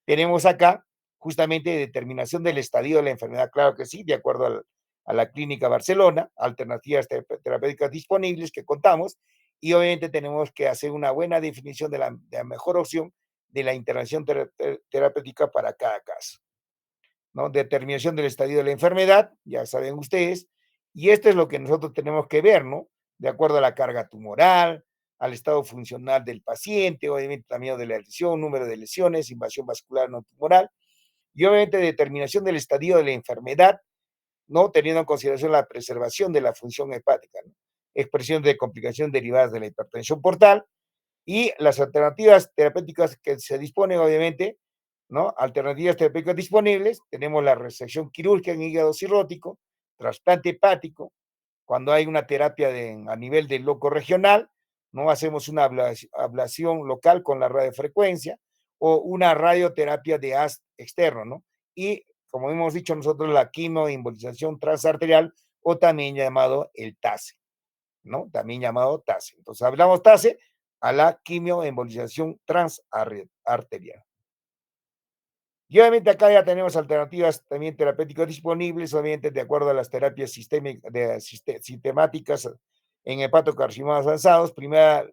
Tenemos acá justamente determinación del estadio de la enfermedad, claro que sí, de acuerdo a la Clínica Barcelona, alternativas terapéuticas disponibles que contamos, y obviamente tenemos que hacer una buena definición de la mejor opción de la intervención terapéutica para cada caso. ¿No? Determinación del estadio de la enfermedad, ya saben ustedes, y esto es lo que nosotros tenemos que ver, ¿no? De acuerdo a la carga tumoral, al estado funcional del paciente, obviamente también de la lesión, número de lesiones, invasión vascular no tumoral, y obviamente determinación del estadio de la enfermedad, ¿no? Teniendo en consideración la preservación de la función hepática, ¿no? Expresión de complicaciones derivadas de la hipertensión portal, y las alternativas terapéuticas que se disponen, obviamente, ¿no? Alternativas terapéuticas disponibles, tenemos la resección quirúrgica en hígado cirrótico, trasplante hepático, cuando hay una terapia a nivel del loco regional, ¿no? Hacemos una ablación local con la radiofrecuencia o una radioterapia de haz externo, ¿no? Y como hemos dicho nosotros, la quimioembolización transarterial o también llamado el TASE, ¿no? También llamado TASE. Entonces, hablamos TASE a la quimioembolización transarterial. Y obviamente acá ya tenemos alternativas también terapéuticas disponibles, obviamente de acuerdo a las terapias sistemáticas en hepatocarcinomas avanzados. Primera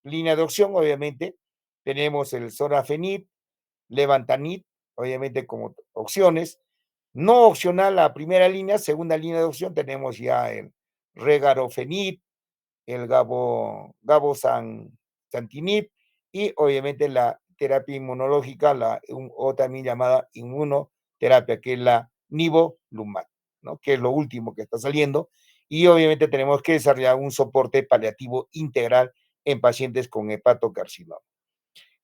línea de opción, obviamente, tenemos el sorafenib, levantanib, obviamente como opciones. No opcional la primera línea, segunda línea de opción tenemos ya el regarofenib, el gabosantinib y obviamente la terapia inmunológica, o también llamada inmunoterapia, que es la nivolumab, ¿no? Que es lo último que está saliendo. Y obviamente tenemos que desarrollar un soporte paliativo integral en pacientes con hepatocarcinoma.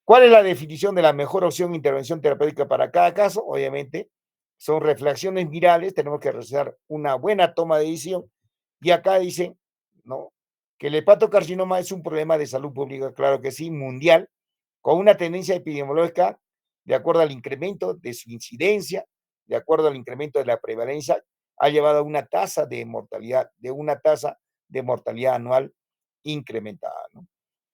¿Cuál es la definición de la mejor opción de intervención terapéutica para cada caso? Obviamente, son reflexiones virales, tenemos que realizar una buena toma de decisión. Y acá dicen, ¿no? Que el hepatocarcinoma es un problema de salud pública, claro que sí, mundial, con una tendencia epidemiológica de acuerdo al incremento de su incidencia, de acuerdo al incremento de la prevalencia, ha llevado a una tasa de mortalidad anual incrementada, ¿no?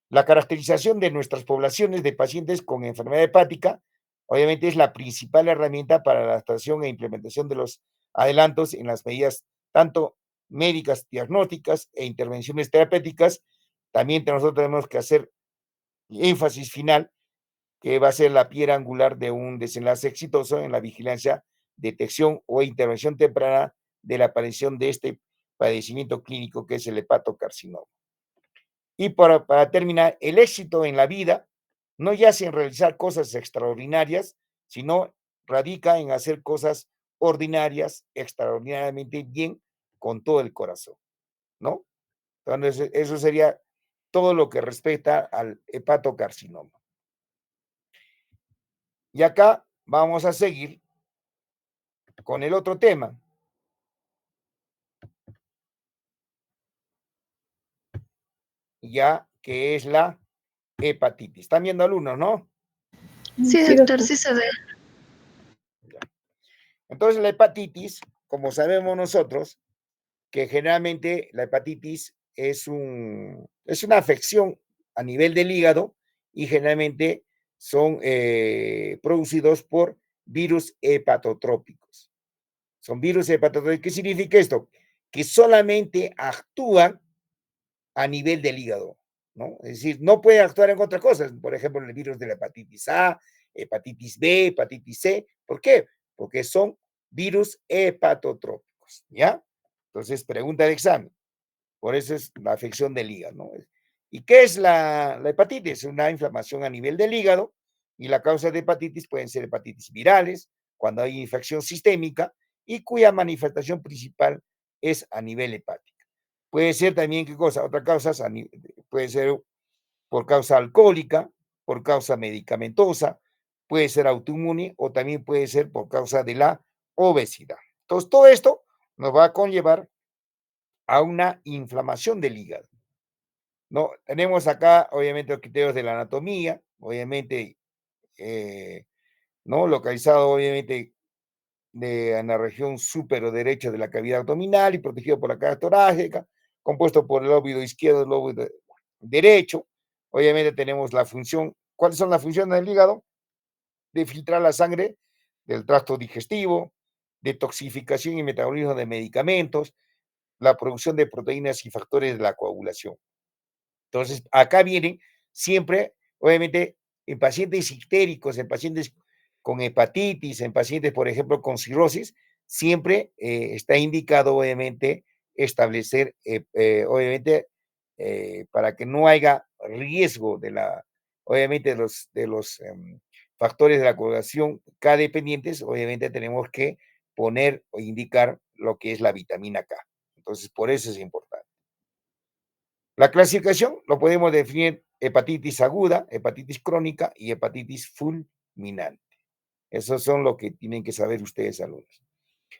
La caracterización de nuestras poblaciones de pacientes con enfermedad hepática, obviamente, es la principal herramienta para la adaptación e implementación de los adelantos en las medidas tanto médicas, diagnósticas e intervenciones terapéuticas. También nosotros tenemos que hacer énfasis final, que va a ser la piedra angular de un desenlace exitoso en la vigilancia, detección o intervención temprana de la aparición de este padecimiento clínico que es el hepatocarcinoma. Y para terminar, el éxito en la vida no yace en realizar cosas extraordinarias, sino radica en hacer cosas ordinarias, extraordinariamente bien, con todo el corazón, ¿no? Entonces, eso sería todo lo que respecta al hepatocarcinoma. Y acá vamos a seguir con el otro tema, ya que es la hepatitis. ¿Están viendo alumnos, no? Sí, Sí, doctor, doctor. sí se ve. Entonces, la hepatitis, como sabemos nosotros, que generalmente la hepatitis es una afección a nivel del hígado y generalmente son producidos por virus hepatotrópicos. Son virus hepatotrópicos. ¿Qué significa esto? Que solamente actúan a nivel del hígado. ¿no? Es decir, no puede actuar en otras cosas, por ejemplo, el virus de la hepatitis A, hepatitis B, hepatitis C. ¿Por qué? Porque son virus hepatotrópicos, ¿ya? Entonces, pregunta de examen. Por eso es la afección del hígado, ¿no? ¿Y qué es la hepatitis? Es una inflamación a nivel del hígado y la causa de hepatitis pueden ser hepatitis virales, cuando hay infección sistémica y cuya manifestación principal es a nivel hepático. Puede ser también, ¿qué cosa? Otra causa puede ser por causa alcohólica, por causa medicamentosa, puede ser autoinmune o también puede ser por causa de la obesidad. Entonces, todo esto nos va a conllevar a una inflamación del hígado. No, tenemos acá, obviamente, los criterios de la anatomía, obviamente, eh, ¿no? Localizado, obviamente, en la región supero derecha de la cavidad abdominal y protegido por la caja torácica, compuesto por el lóbulo izquierdo y el lóbulo derecho. Obviamente tenemos la función. ¿Cuáles son las funciones del hígado? De filtrar la sangre del tracto digestivo, detoxificación y metabolismo de medicamentos, la producción de proteínas y factores de la coagulación. Entonces, acá vienen siempre, obviamente, en pacientes ictéricos, en pacientes con hepatitis, en pacientes, por ejemplo, con cirrosis, siempre está indicado, obviamente, establecer, obviamente, para que no haya riesgo de la, obviamente, de los factores de la coagulación K dependientes, obviamente tenemos que poner o indicar lo que es la vitamina K. Entonces, por eso es importante. La clasificación lo podemos definir hepatitis aguda, hepatitis crónica y hepatitis fulminante. Esos son lo que tienen que saber ustedes, alumnos.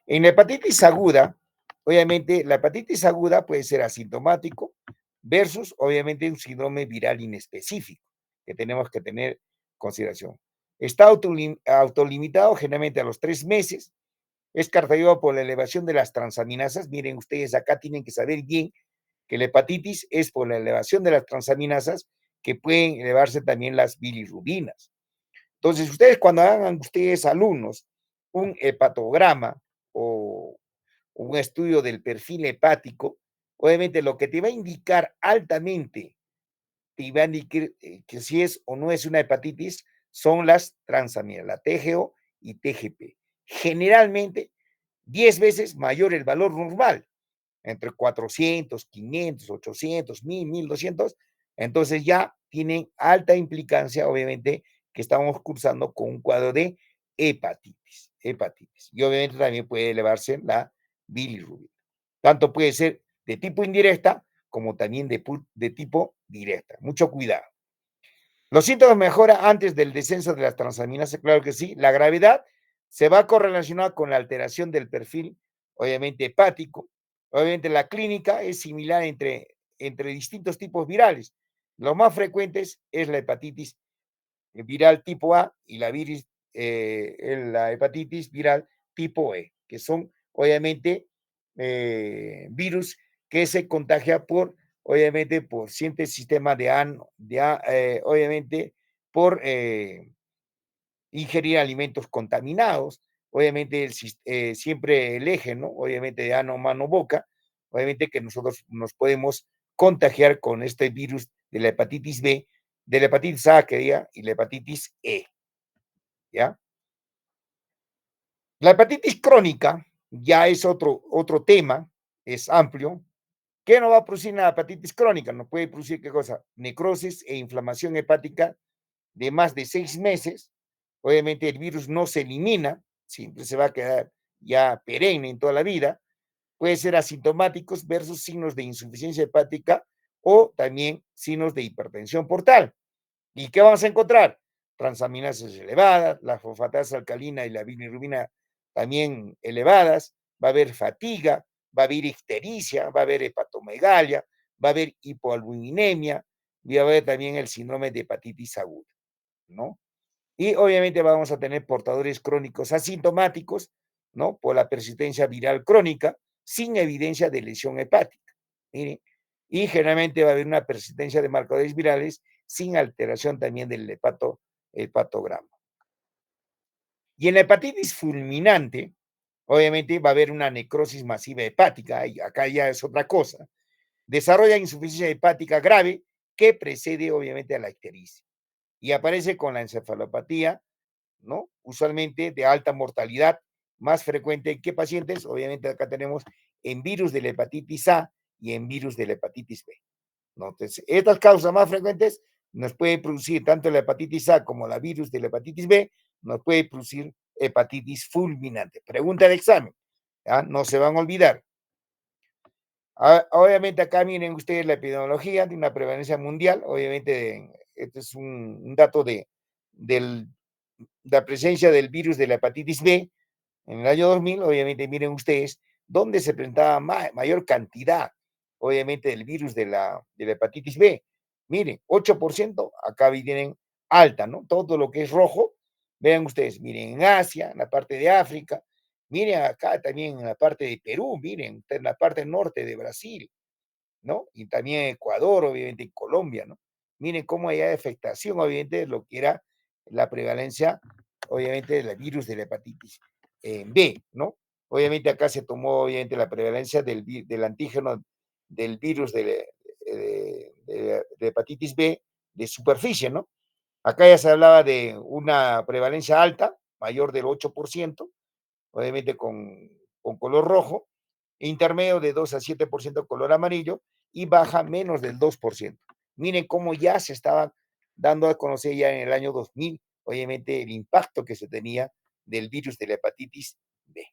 En la hepatitis aguda, obviamente, la hepatitis aguda puede ser asintomático versus, obviamente, un síndrome viral inespecífico que tenemos que tener consideración. Está autolimitado generalmente a los 3 meses. Es caracterizado por la elevación de las transaminasas. Miren, ustedes acá tienen que saber bien que la hepatitis es por la elevación de las transaminasas que pueden elevarse también las bilirrubinas. Entonces, ustedes cuando hagan ustedes alumnos un hepatograma o un estudio del perfil hepático, obviamente lo que te va a indicar altamente, te va a indicar que si es o no es una hepatitis, son las transaminasas, la TGO y TGP. Generalmente, 10 veces mayor el valor normal entre 400, 500, 800, 1000, 1200, entonces ya tienen alta implicancia, obviamente, que estamos cursando con un cuadro de hepatitis. Y obviamente también puede elevarse la bilirrubina. Tanto puede ser de tipo indirecta como también de tipo directa. Mucho cuidado. Los síntomas mejoran antes del descenso de las transaminasas, claro que sí. La gravedad se va a correlacionar con la alteración del perfil, obviamente hepático. Obviamente la clínica es similar entre distintos tipos virales. Los más frecuentes es la hepatitis viral tipo A y la hepatitis viral tipo E, que son obviamente virus que se contagia obviamente, por cierto sistema obviamente, por ingerir alimentos contaminados, obviamente siempre el eje, ¿no? Obviamente de ano, mano, boca, obviamente que nosotros nos podemos contagiar con este virus de la hepatitis B, de la hepatitis A, que diga, y la hepatitis E, ¿ya? La hepatitis crónica ya es otro tema, es amplio. ¿Qué nos va a producir una hepatitis crónica? Nos puede producir, ¿qué cosa? Necrosis e inflamación hepática de más de 6 meses. Obviamente el virus no se elimina, siempre se va a quedar ya perenne en toda la vida. Puede ser asintomáticos versus signos de insuficiencia hepática o también signos de hipertensión portal. ¿Y qué vamos a encontrar? Transaminasas elevadas, la fosfatasa alcalina y la bilirrubina también elevadas, va a haber fatiga, va a haber ictericia, va a haber hepatomegalia, va a haber hipoalbuminemia y va a haber también el síndrome de hepatitis aguda, ¿no? Y obviamente vamos a tener portadores crónicos asintomáticos, ¿no? Por la persistencia viral crónica, sin evidencia de lesión hepática. Miren, y generalmente va a haber una persistencia de marcadores virales sin alteración también del hepatograma. Y en la hepatitis fulminante, obviamente va a haber una necrosis masiva hepática, y acá ya es otra cosa. Desarrolla insuficiencia hepática grave que precede obviamente a la ictericia. Y aparece con la encefalopatía, ¿no? Usualmente de alta mortalidad, más frecuente en qué pacientes, obviamente acá tenemos en virus de la hepatitis A y en virus de la hepatitis B, ¿no? Entonces, estas causas más frecuentes nos pueden producir tanto la hepatitis A como la virus de la hepatitis B, nos puede producir hepatitis fulminante. Pregunta de examen, ¿ya? No se van a olvidar. Obviamente acá miren ustedes la epidemiología de una prevalencia mundial, obviamente este es un dato de la presencia del virus de la hepatitis B en el año 2000, obviamente miren ustedes, dónde se presentaba mayor cantidad, obviamente, del virus de la hepatitis B. Miren, 8%, acá vienen alta, ¿no? Todo lo que es rojo, vean ustedes, miren, en Asia, en la parte de África, miren acá también en la parte de Perú, miren, en la parte norte de Brasil, ¿no? Y también Ecuador, obviamente, y Colombia, ¿no? Miren cómo hay afectación, obviamente, de lo que era la prevalencia, obviamente, del virus de la hepatitis B, ¿no? Obviamente acá se tomó, obviamente, la prevalencia del antígeno del virus de hepatitis B de superficie, ¿no? Acá ya se hablaba de una prevalencia alta, mayor del 8%, obviamente con color rojo, intermedio de 2 a 7% color amarillo y baja menos del 2%. Miren cómo ya se estaba dando a conocer ya en el año 2000, obviamente, el impacto que se tenía del virus de la hepatitis B.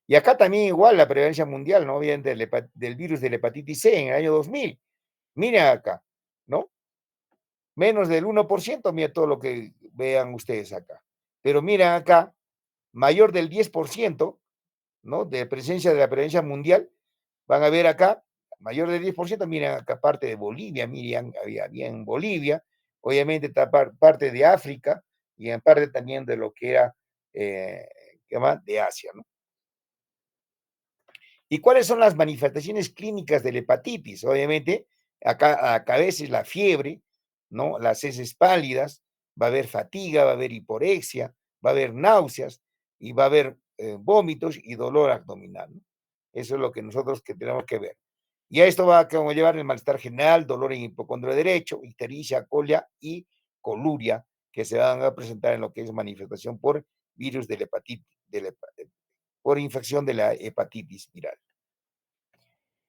Y acá también igual la prevalencia mundial, ¿no? Obviamente del virus de la hepatitis C en el año 2000. Miren acá, ¿no? Menos del 1%, mira todo lo que vean ustedes acá. Pero miren acá, mayor del 10%, ¿no? De presencia de la prevalencia mundial, van a ver acá, mayor del 10%, miren acá parte de Bolivia, miren, había en Bolivia, obviamente parte de África y en parte también de lo que era, eh, de Asia, ¿no? ¿Y cuáles son las manifestaciones clínicas de la hepatitis? Obviamente, acá a veces la fiebre, ¿no? Las heces pálidas, va a haber fatiga, va a haber hiporexia, va a haber náuseas y va a haber vómitos y dolor abdominal, ¿no? Eso es lo que nosotros que tenemos que ver. Y a esto va a llevar el malestar general, dolor en hipocondrio derecho, ictericia, colia y coluria, que se van a presentar en lo que es manifestación por virus de la hepatitis, por infección de la hepatitis viral.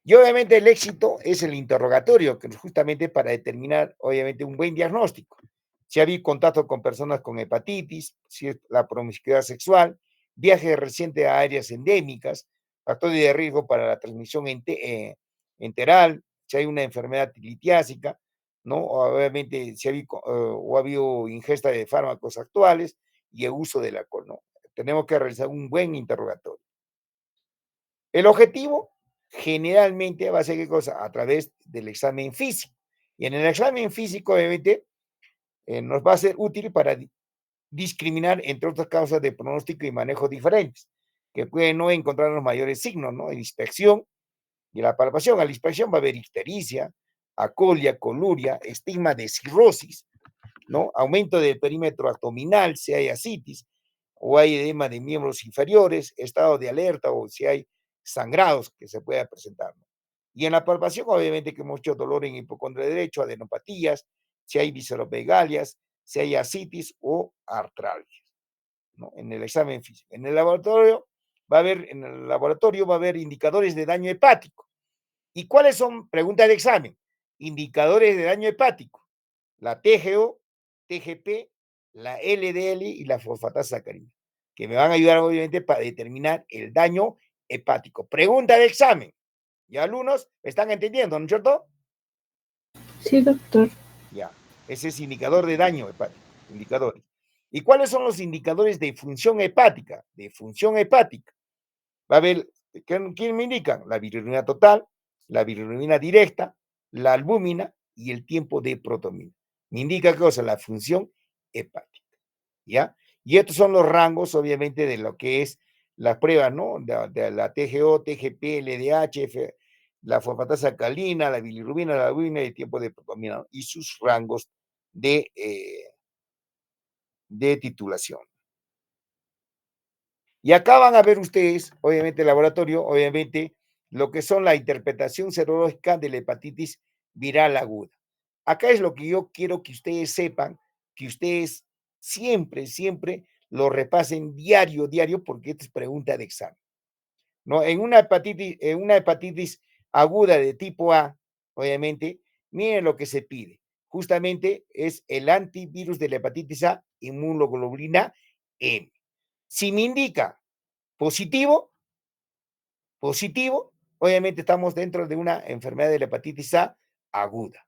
Y obviamente el éxito es el interrogatorio, que es justamente para determinar, obviamente, un buen diagnóstico. Si ha habido contacto con personas con hepatitis, si es la promiscuidad sexual, viaje reciente a áreas endémicas, factores de riesgo para la transmisión enteral, si hay una enfermedad litiásica, ¿no? Obviamente, si ha habido, o ha habido ingesta de fármacos actuales y el uso del alcohol, ¿no? Tenemos que realizar un buen interrogatorio. El objetivo generalmente va a ser, ¿qué cosa? A través del examen físico. Y en el examen físico, obviamente, nos va a ser útil para discriminar entre otras causas de pronóstico y manejo diferentes, que pueden no encontrar los mayores signos, ¿no? En inspección y la palpación. A la inspección va a haber ictericia, acolia, coluria, estigma de cirrosis, ¿no? Aumento del perímetro abdominal, si hay ascitis, o hay edema de miembros inferiores, estado de alerta o si hay sangrados que se pueda presentar, ¿no? Y en la palpación, obviamente, que mucho dolor en hipocondrio derecho, adenopatías, si hay visceromegalias, si hay ascitis o artralgias, ¿no? En el examen físico. En el laboratorio va a haber indicadores de daño hepático. ¿Y cuáles son? Pregunta de examen. Indicadores de daño hepático. La TGO, TGP, la LDL y la fosfatasa sacarina, que me van a ayudar obviamente para determinar el daño hepático. Pregunta de examen. ¿Y alumnos me están entendiendo, no es cierto? Sí, doctor. Ya, ese es indicador de daño hepático, indicadores. ¿Y cuáles son los indicadores de función hepática? De función hepática. Va a haber, ¿quién me indica? La bilirrubina total, la bilirrubina directa, la albúmina y el tiempo de protomina. Me indica qué cosa, la función hepática, ¿ya? Y estos son los rangos, obviamente, de lo que es la prueba, ¿no? De la TGO, TGP, LDH, la fosfatasa alcalina, la bilirrubina, la albúmina y el tiempo de protomina, ¿no? Y sus rangos de titulación. Y acá van a ver ustedes, obviamente, el laboratorio, obviamente, lo que son la interpretación serológica de la hepatitis viral aguda. acá es lo que yo quiero que ustedes sepan, que ustedes siempre, siempre lo repasen diario, diario, porque esta es pregunta de examen, ¿no? En una hepatitis aguda de tipo A, obviamente, miren lo que se pide. Justamente es el antivirus de la hepatitis A, inmunoglobulina M. Si me indica positivo, positivo, obviamente estamos dentro de una enfermedad de la hepatitis A aguda,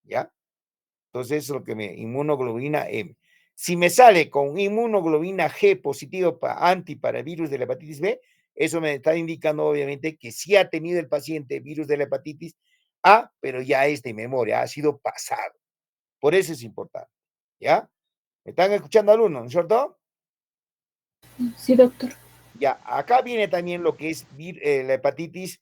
¿ya? Entonces, eso es lo que me, inmunoglobulina M. Si me sale con inmunoglobulina G positivo para anti para virus de la hepatitis B, eso me está indicando obviamente que sí ha tenido el paciente virus de la hepatitis A, pero ya es de memoria, ha sido pasado. Por eso es importante, ¿ya? ¿Me están escuchando alumnos, no es cierto? Sí, doctor. Ya, acá viene también lo que es la hepatitis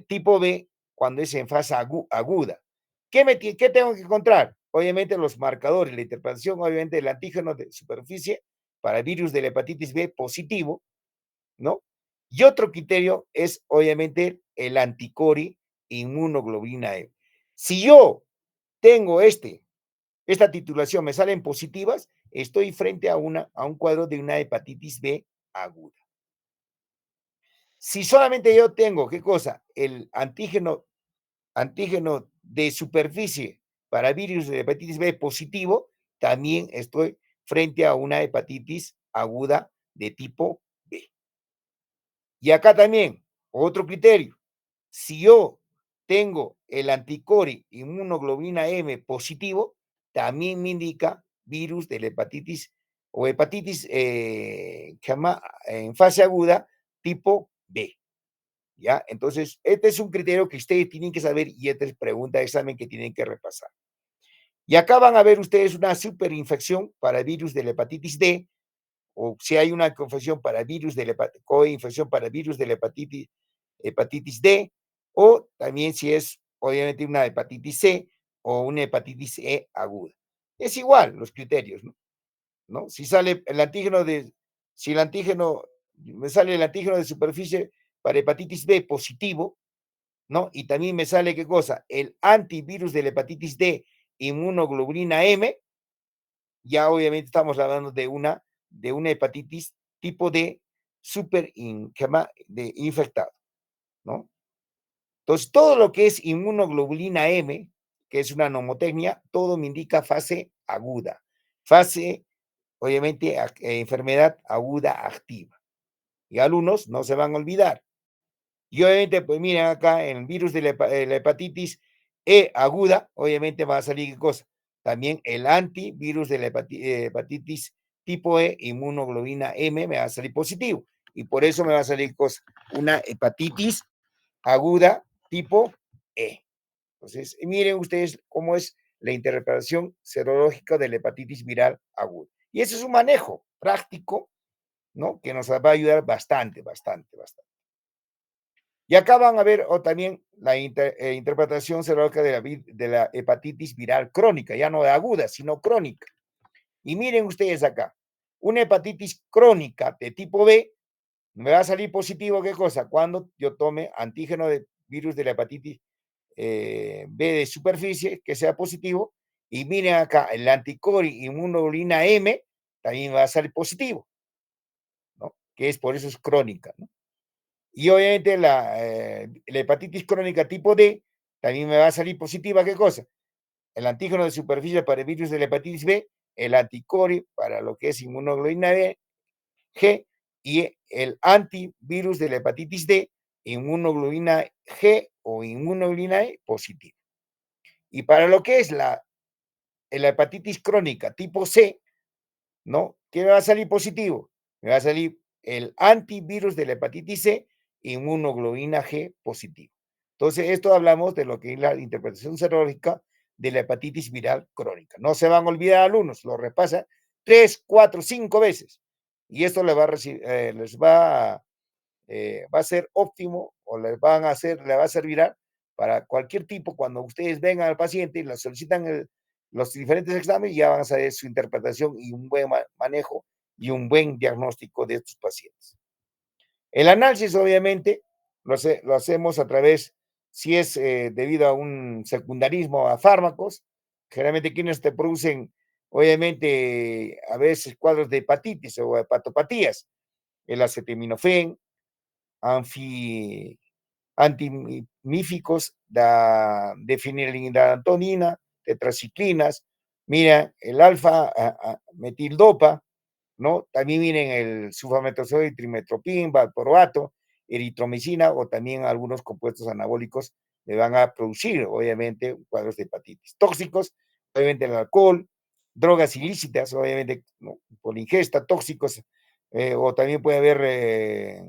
tipo B cuando es en fase aguda. ¿Qué tengo que encontrar? Obviamente los marcadores, la interpretación, obviamente el antígeno de superficie para virus de la hepatitis B positivo, ¿no? Y otro criterio es obviamente el anticori inmunoglobulina E. Si yo tengo esta titulación, me salen positivas, estoy frente a un cuadro de una hepatitis B aguda. Si solamente yo tengo, ¿qué cosa? El antígeno de superficie para virus de hepatitis B positivo, también estoy frente a una hepatitis aguda de tipo B. Y acá también, otro criterio. Si yo tengo el anticori inmunoglobulina M positivo, también me indica virus de la hepatitis o hepatitis en fase aguda tipo B. ¿Ya? Entonces, este es un criterio que ustedes tienen que saber y esta es pregunta de examen que tienen que repasar. Y acá van a ver ustedes una superinfección para virus de la hepatitis D, o si hay una confección para virus de la coinfección para virus de la hepatitis D, o también si es obviamente una hepatitis C o una hepatitis E aguda. Es igual los criterios, ¿no? ¿No? Si sale el antígeno si el antígeno, me sale el antígeno de superficie para hepatitis B positivo, ¿no? Y también me sale, ¿qué cosa? El antivirus de la hepatitis D, inmunoglobulina M, ya obviamente estamos hablando de una hepatitis tipo D de infectado, ¿no? Entonces, todo lo que es inmunoglobulina M, que es una nomotecnia, todo me indica fase aguda, fase, obviamente, enfermedad aguda activa. Y alumnos no se van a olvidar. Y obviamente, pues miren acá, en el virus de la hepatitis E aguda, obviamente va a salir ¿qué cosa? También el antivirus de la hepatitis tipo E, inmunoglobulina M, me va a salir positivo. Y por eso me va a salir cosa, una hepatitis aguda tipo E. Entonces, miren ustedes cómo es la interpretación serológica de la hepatitis viral aguda. Y ese es un manejo práctico, ¿no? Que nos va a ayudar bastante, bastante, bastante. Y acá van a ver también la interpretación serológica de la hepatitis viral crónica, ya no de aguda, sino crónica. Y miren ustedes acá, una hepatitis crónica de tipo B me va a salir positivo, ¿qué cosa? Cuando yo tome antígeno de virus de la hepatitis B de superficie, que sea positivo, y miren acá, el anticori inmunoglobulina M también va a salir positivo, ¿no? Que es por eso es crónica, ¿no? Y obviamente la hepatitis crónica tipo D también me va a salir positiva, ¿qué cosa? El antígeno de superficie para el virus de la hepatitis B, el anticori para lo que es inmunoglobulina G y el antivirus de la hepatitis D, inmunoglobulina G o inmunoglobulina E positivo. Y para lo que es la hepatitis crónica tipo C, ¿no? ¿Qué me va a salir positivo? Me va a salir el antivirus de la hepatitis C, inmunoglobulina G positivo. Entonces, esto hablamos de lo que es la interpretación serológica de la hepatitis viral crónica. No se van a olvidar, alumnos, lo repasan 3, 4, 5 veces. Y esto va a ser óptimo o les va a servir para cualquier tipo, cuando ustedes vengan al paciente y le solicitan los diferentes exámenes, ya van a saber su interpretación y un buen manejo y un buen diagnóstico de estos pacientes. El análisis, obviamente, lo hacemos a través si es debido a un secundarismo a fármacos, generalmente quienes te producen, obviamente, a veces cuadros de hepatitis o hepatopatías, el acetaminofén, anfi, antimíficos de fenilalanina, tetraciclinas, mira, el alfa metildopa, ¿no? También vienen el sulfametazol, trimetropin, valproato, eritromicina o también algunos compuestos anabólicos le van a producir, obviamente, cuadros de hepatitis. Tóxicos, obviamente el alcohol, drogas ilícitas, obviamente, ¿no? Por ingesta, tóxicos, o también puede haber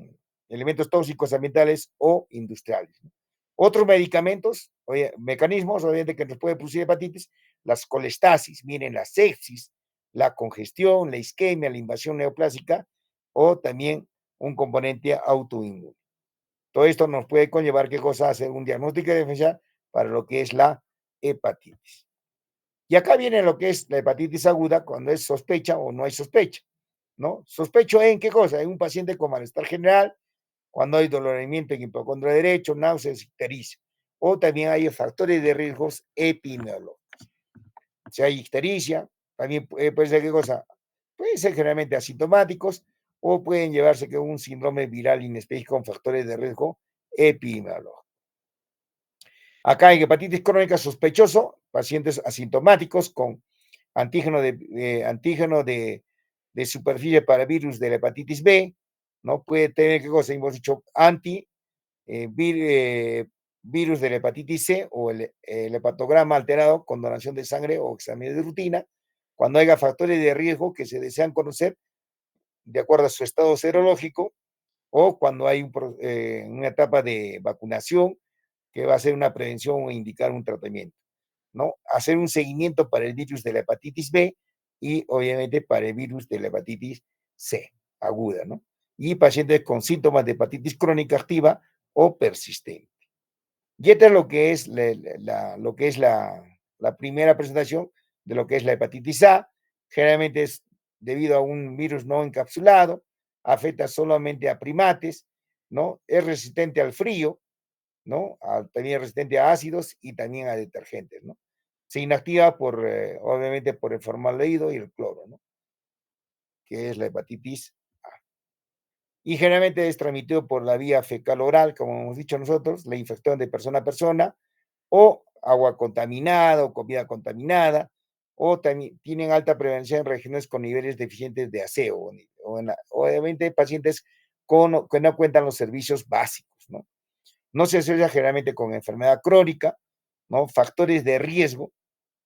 elementos tóxicos ambientales o industriales, ¿no? Otros medicamentos, mecanismos, obviamente, que nos puede producir hepatitis, las colestasis, miren, la sepsis, la congestión, la isquemia, la invasión neoplásica o también un componente autoinmune. Todo esto nos puede conllevar qué cosa hacer un diagnóstico diferencial para lo que es la hepatitis. Y acá viene lo que es la hepatitis aguda cuando es sospecha o no hay sospecha, ¿no? Sospecho en qué cosa, en un paciente con malestar general, cuando hay dolorimiento en hipocondrio derecho, náuseas, ictericia. O también hay factores de riesgos epidemiológicos. Si hay ictericia, también puede ser qué cosa, pueden ser generalmente asintomáticos o pueden llevarse que un síndrome viral inespecífico con factores de riesgo epidemiológico. Acá en hepatitis crónica sospechoso, pacientes asintomáticos con antígeno de superficie para virus de la hepatitis B, ¿no? Puede tener, ¿qué cosa? Hemos dicho eh, vir, eh, virus de la hepatitis C o el hepatograma alterado con donación de sangre o exámenes de rutina, cuando haya factores de riesgo que se desean conocer de acuerdo a su estado serológico o cuando hay una etapa de vacunación que va a ser una prevención o indicar un tratamiento, ¿no? Hacer un seguimiento para el virus de la hepatitis B y obviamente para el virus de la hepatitis C aguda, ¿no? Y pacientes con síntomas de hepatitis crónica activa o persistente. Y esta es lo que es lo que es la primera presentación de lo que es la hepatitis A. Generalmente es debido a un virus no encapsulado, afecta solamente a primates, ¿no? Es resistente al frío, ¿no? También resistente a ácidos y también a detergentes, ¿no? Se inactiva obviamente, por el formaldehído y el cloro, ¿no? Que es la hepatitis A. Y generalmente es transmitido por la vía fecal oral, como hemos dicho nosotros, la infección de persona a persona, o agua contaminada o comida contaminada, o también tienen alta prevención en regiones con niveles deficientes de aseo, obviamente pacientes que no cuentan los servicios básicos, ¿no? No se asocia generalmente con enfermedad crónica, ¿no? Factores de riesgo.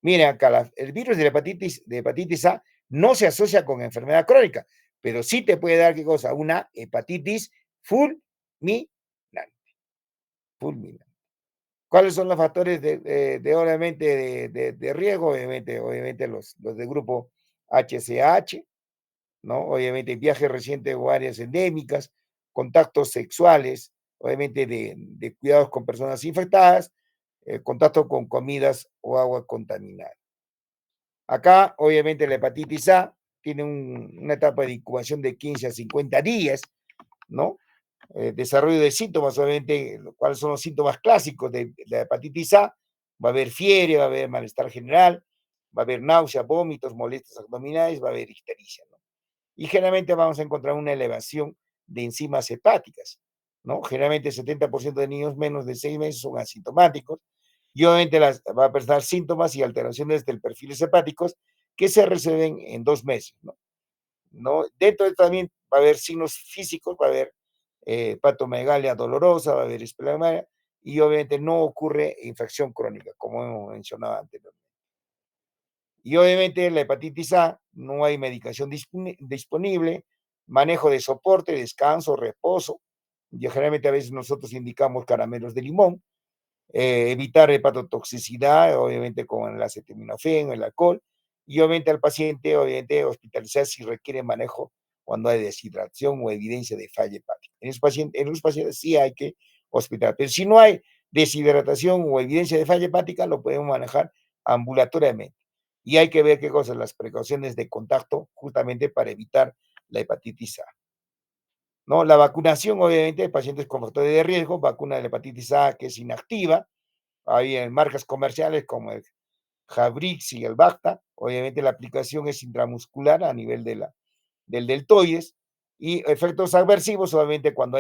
Miren acá, el virus de hepatitis A no se asocia con enfermedad crónica, pero sí te puede dar, ¿qué cosa? Una hepatitis fulminante. Fulminante. ¿Cuáles son los factores obviamente, de riesgo? Obviamente los de grupo HCH, ¿no? Obviamente viajes recientes o áreas endémicas, contactos sexuales, obviamente de cuidados con personas infectadas, contacto con comidas o agua contaminada. Acá, obviamente, la hepatitis A tiene una etapa de incubación de 15 a 50 días, ¿no? Desarrollo de síntomas, obviamente, cuáles son los síntomas clásicos de la hepatitis A. Va a haber fiebre, va a haber malestar general, va a haber náuseas, vómitos, molestias abdominales, va a haber ictericia, ¿no? Y generalmente vamos a encontrar una elevación de enzimas hepáticas, ¿no? Generalmente el 70% de niños menos de 6 meses son asintomáticos y obviamente va a presentar síntomas y alteraciones del perfiles hepáticos que se resuelven en 2 meses, ¿no? ¿No? Dentro de también va a haber signos físicos, va a haber hepatomegalia dolorosa, va a haber esplenomegalia y obviamente no ocurre infección crónica, como hemos mencionado anteriormente. Y obviamente la hepatitis A no hay medicación disponible, manejo de soporte, descanso, reposo. Y generalmente a veces nosotros indicamos caramelos de limón, evitar hepatotoxicidad, obviamente con el acetaminofén, el alcohol, y obviamente al paciente, obviamente hospitalizar si requiere manejo cuando hay deshidratación o evidencia de falla hepática. En los pacientes sí hay que hospitalizar, pero si no hay deshidratación o evidencia de falla hepática, lo podemos manejar ambulatoriamente. Y hay que ver qué cosas, las precauciones de contacto, justamente para evitar la hepatitis A. ¿no? La vacunación, obviamente, de pacientes con factores de riesgo, vacuna de la hepatitis A que es inactiva, hay en marcas comerciales como el Jabrix y el Bacta, obviamente la aplicación es intramuscular a nivel del deltoides, y efectos adversivos, obviamente cuando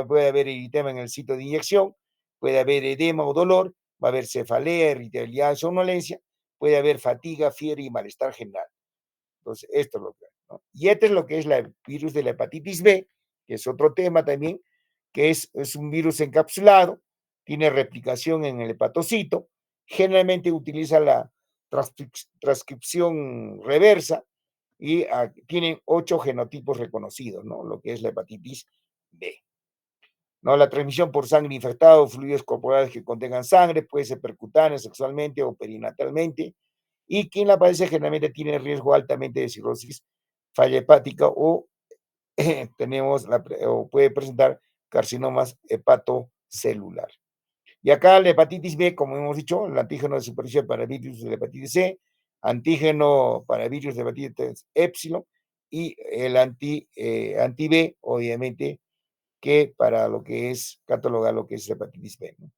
puede haber eritema en el sitio de inyección, puede haber edema o dolor, va a haber cefalea, irritabilidad, somnolencia, puede haber fatiga, fiebre y malestar general. Entonces, esto es lo que hay, ¿no? Y este es lo que es el virus de la hepatitis B, que es otro tema también, que es un virus encapsulado, tiene replicación en el hepatocito, generalmente utiliza la transcripción reversa y tienen 8 genotipos reconocidos, ¿no? Lo que es la hepatitis B. ¿No? La transmisión por sangre infectada o fluidos corporales que contengan sangre puede ser percutánea, sexualmente o perinatalmente, y quien la padece generalmente tiene riesgo altamente de cirrosis, falla hepática o o puede presentar carcinomas hepatocelular. Y acá la hepatitis B, como hemos dicho, el antígeno de superficie para virus de la hepatitis C, antígeno para virus de hepatitis epsilon y el anti-B, obviamente, que para lo que es catalogar lo que es hepatitis B, ¿no?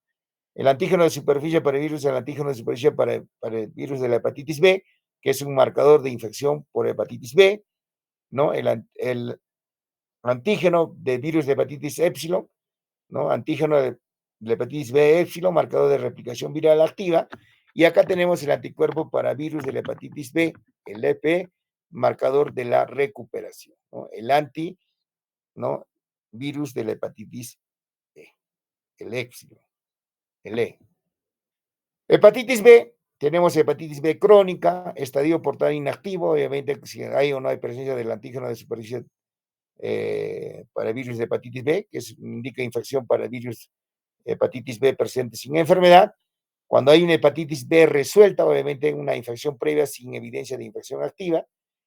El antígeno de superficie para virus, el antígeno de superficie para el virus de la hepatitis B, que es un marcador de infección por hepatitis B, ¿no? El antígeno de virus de hepatitis epsilon, ¿no? Antígeno de la hepatitis B epsilon, marcador de replicación viral activa. Y acá tenemos el anticuerpo para virus de la hepatitis B, el EP, marcador de la recuperación, ¿no? El anti, ¿no? Virus de la hepatitis B, el epsilon, el E. Hepatitis B, tenemos hepatitis B crónica, estadio portal inactivo, obviamente si hay o no hay presencia del antígeno de superficie para virus de hepatitis B, que indica infección para virus hepatitis B presente sin enfermedad. Cuando hay una hepatitis B resuelta, obviamente una infección previa sin evidencia de infección activa.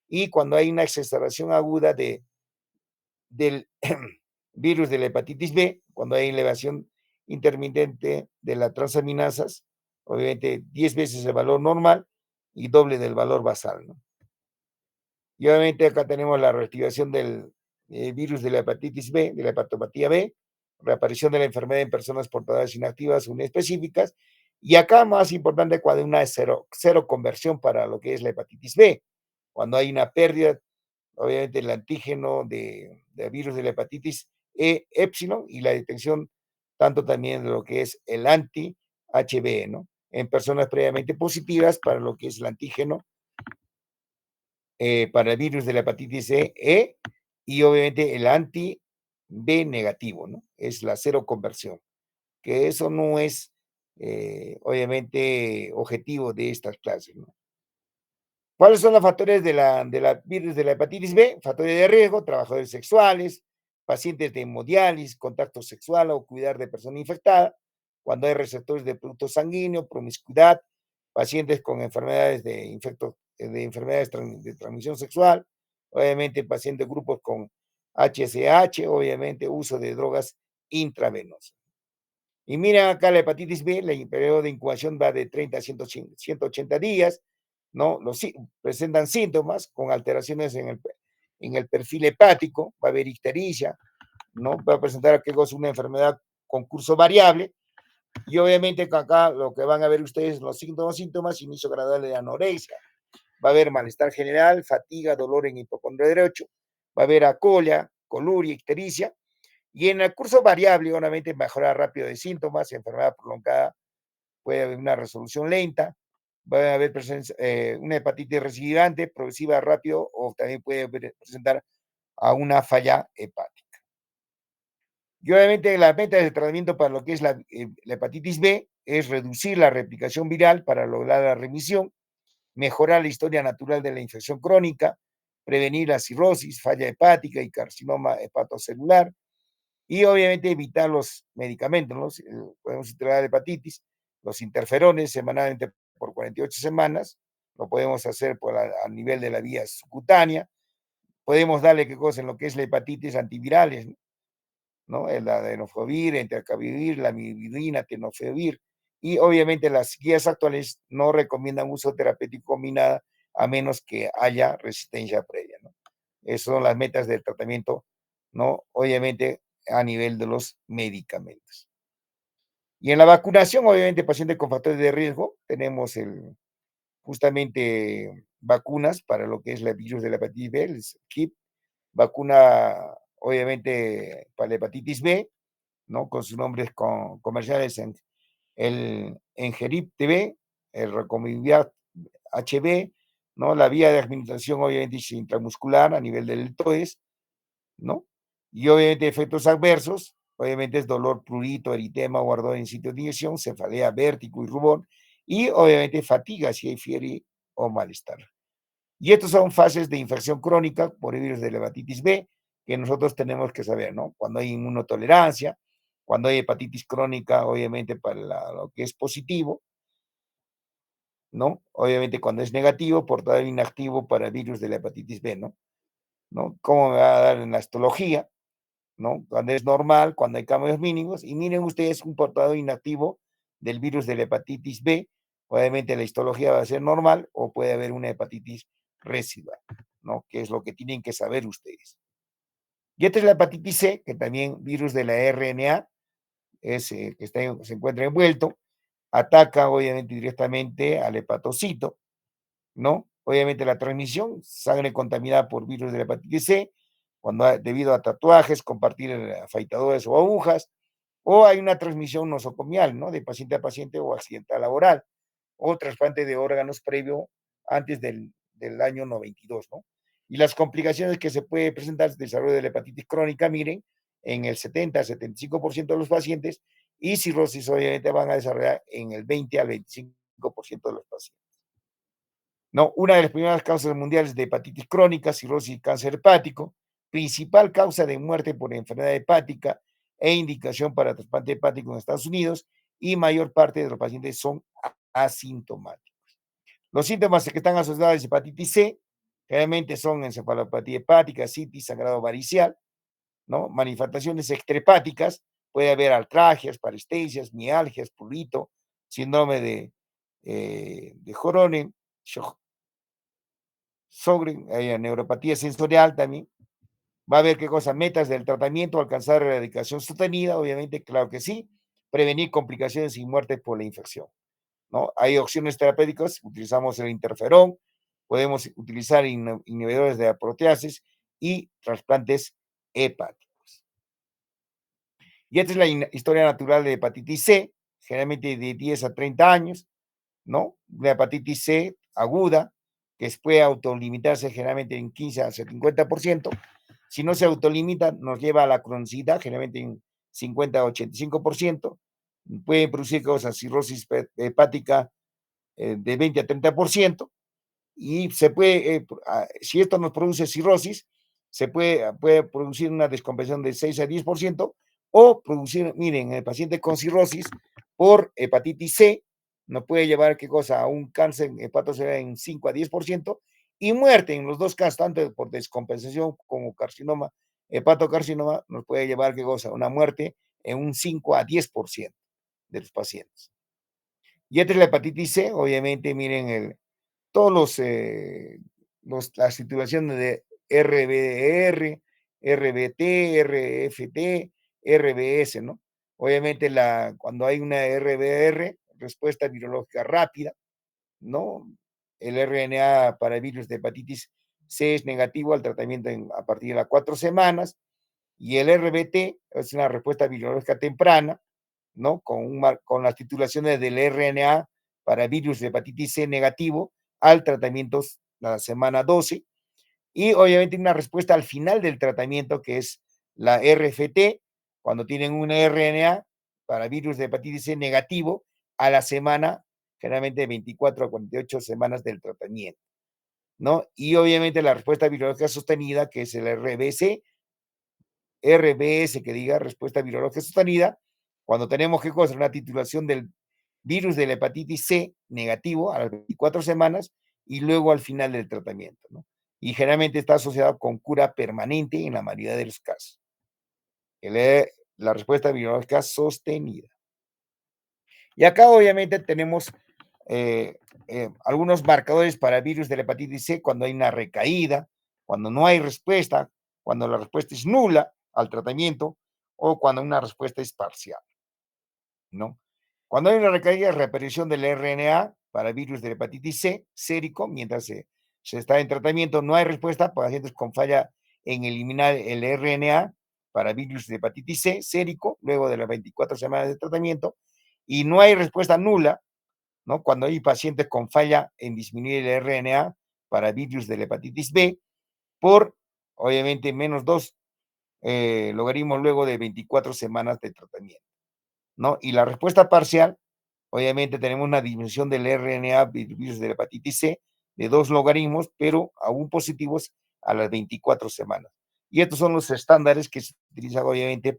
Y cuando hay una exacerbación aguda del virus de la hepatitis B, cuando hay elevación intermitente de las transaminasas, obviamente 10 veces el valor normal y doble del valor basal, ¿no? Y obviamente acá tenemos la reactivación del virus de la hepatitis B, de la hepatopatía B, reaparición de la enfermedad en personas portadoras inactivas o inespecíficas, y acá más importante cuando hay una cero conversión para lo que es la hepatitis B, cuando hay una pérdida, obviamente el antígeno de virus de la hepatitis E epsilon y la detección tanto también de lo que es el anti-HB, ¿no? En personas previamente positivas para lo que es el antígeno para el virus de la hepatitis E y obviamente el anti-B negativo, ¿no? Es la cero conversión, que eso no es obviamente objetivo de estas clases, ¿no? ¿Cuáles son los factores de la virus de la hepatitis B? Factores de riesgo, trabajadores sexuales, pacientes de hemodiálisis, contacto sexual o cuidar de persona infectada, cuando hay receptores de producto sanguíneo, promiscuidad, pacientes con enfermedades de enfermedades de transmisión sexual, obviamente pacientes grupos con HSH, obviamente uso de drogas intravenosas. Y mira acá la hepatitis B, el periodo de incubación va de 30 a 180 días, ¿no? Presentan síntomas con alteraciones en el perfil hepático, va a haber ictericia, ¿no? Va a presentar aquel una enfermedad con curso variable, y obviamente acá lo que van a ver ustedes los síntomas, inicio gradual de anorexia, va a haber malestar general, fatiga, dolor en hipocondrio derecho, va a haber acolia, coluria, ictericia, y en el curso variable, obviamente, mejora rápido de síntomas, enfermedad prolongada, puede haber una resolución lenta, va a haber una hepatitis recidivante, progresiva rápido, o también puede presentar a una falla hepática. Y obviamente la meta de tratamiento para lo que es la hepatitis B es reducir la replicación viral para lograr la remisión, mejorar la historia natural de la infección crónica, prevenir la cirrosis, falla hepática y carcinoma hepatocelular, y obviamente evitar los medicamentos, ¿no? Podemos tratar hepatitis, los interferones semanalmente por 48 semanas, lo podemos hacer a nivel de la vía subcutánea, podemos darle qué cosa en lo que es la hepatitis antivirales, ¿no? El adenofovir, entecavir, la amibudina, tenofovir, y obviamente las guías actuales no recomiendan uso terapéutico combinado a menos que haya resistencia previa, ¿no? Esas son las metas del tratamiento ¿no? Obviamente a nivel de los medicamentos. Y en la vacunación, obviamente, pacientes con factores de riesgo, tenemos justamente vacunas para lo que es el virus de la hepatitis B, el KIP, vacuna, obviamente, para la hepatitis B, ¿no? Con sus nombres comerciales el Engerib TB, el Recomibia HB, ¿no? La vía de administración, obviamente, es intramuscular a nivel del deltoides, ¿no? Y obviamente efectos adversos, obviamente es dolor, prurito, eritema o ardor en sitio de inyección, cefalea, vértigo y rubor, y obviamente fatiga si hay fiebre o malestar. Y estas son fases de infección crónica por el virus de la hepatitis B que nosotros tenemos que saber, ¿no? Cuando hay inmunotolerancia, cuando hay hepatitis crónica, obviamente para lo que es positivo, ¿no? Obviamente cuando es negativo, portador inactivo para el virus de la hepatitis B, ¿no? ¿No? ¿Cómo me va a dar en la histología? ¿No? Cuando es normal, cuando hay cambios mínimos, y miren ustedes un portador inactivo del virus de la hepatitis B, obviamente la histología va a ser normal o puede haber una hepatitis residual, ¿no? Que es lo que tienen que saber ustedes. Y esta es la hepatitis C, que también virus de la RNA, se encuentra envuelto, ataca obviamente directamente al hepatocito, ¿no? Obviamente la transmisión, sangre contaminada por virus de la hepatitis C, debido a tatuajes, compartir afeitadores o agujas, o hay una transmisión nosocomial, ¿no? De paciente a paciente o accidental laboral, o trasplante de órganos previo antes del año 92, ¿no? Y las complicaciones que se puede presentar de desarrollo de la hepatitis crónica, miren, en el 70-75% de los pacientes, y cirrosis obviamente van a desarrollar en el 20 al 25% de los pacientes. No, una de las primeras causas mundiales de hepatitis crónica, cirrosis y cáncer hepático, principal causa de muerte por enfermedad hepática e indicación para trasplante hepático en Estados Unidos, y mayor parte de los pacientes son asintomáticos. Los síntomas que están asociados a hepatitis C generalmente son encefalopatía hepática, citis, sangrado varicial, ¿no? Manifestaciones extrahepáticas, puede haber artralgias, parestesias, mialgias, prurito, síndrome de Joronen, neuropatía sensorial también. Va a haber qué cosa, metas del tratamiento, alcanzar erradicación sostenida, obviamente, claro que sí, prevenir complicaciones y muerte por la infección, ¿no? Hay opciones terapéuticas, utilizamos el interferón, podemos utilizar inhibidores de la proteases y trasplantes hepáticos. Y esta es la historia natural de hepatitis C, generalmente de 10 a 30 años, ¿no? La hepatitis C aguda, que puede autolimitarse generalmente en 15 a 50%. Si no se autolimita, nos lleva a la cronicidad, generalmente en 50 a 85%. Puede producir cosas, cirrosis hepática de 20 a 30%. Y se puede, si esto nos produce cirrosis, puede producir una descompensación de 6 a 10%, o producir, miren, en el paciente con cirrosis por hepatitis C, nos puede llevar, ¿qué cosa?, a un cáncer hepatocelular en 5 a 10%, y muerte en los dos casos, tanto por descompensación como carcinoma, hepatocarcinoma, nos puede llevar, ¿qué cosa?, una muerte en un 5 a 10% de los pacientes. Y entre la hepatitis C, obviamente, miren, todos las titulaciones de RBR, RBT, RFT, RBS, ¿no? Obviamente cuando hay una RBR, respuesta virológica rápida, ¿no? El RNA para el virus de hepatitis C es negativo al tratamiento a partir de las 4 semanas, y el RBT es una respuesta virológica temprana, ¿no? Con las titulaciones del RNA para virus de hepatitis C negativo al tratamiento la semana 12, y obviamente una respuesta al final del tratamiento, que es la RFT, cuando tienen un RNA para virus de hepatitis C negativo a la semana, generalmente 24 a 48 semanas del tratamiento, ¿no? Y obviamente la respuesta virológica sostenida, que es el RBS, que diga respuesta virológica sostenida, cuando tenemos, ¿qué cosa?, una titulación del virus de la hepatitis C negativo a las 24 semanas y luego al final del tratamiento, ¿no? Y generalmente está asociado con cura permanente en la mayoría de los casos. La respuesta virológica sostenida. Y acá obviamente tenemos algunos marcadores para virus de la hepatitis C cuando hay una recaída, cuando no hay respuesta, cuando la respuesta es nula, al tratamiento o cuando una respuesta es parcial, ¿no? Cuando hay una recaída de reaparición del RNA para virus de la hepatitis C sérico, mientras se está en tratamiento, no hay respuesta, pacientes con falla en eliminar el RNA para virus de hepatitis C sérico, luego de las 24 semanas de tratamiento, y no hay respuesta nula, ¿no? Cuando hay pacientes con falla en disminuir el RNA para virus de la hepatitis B, por, obviamente, menos 2 logaritmos luego de 24 semanas de tratamiento, ¿no? Y la respuesta parcial, obviamente tenemos una disminución del RNA virus de la hepatitis C de 2 logaritmos, pero aún positivos a las 24 semanas. Y estos son los estándares que se utilizan obviamente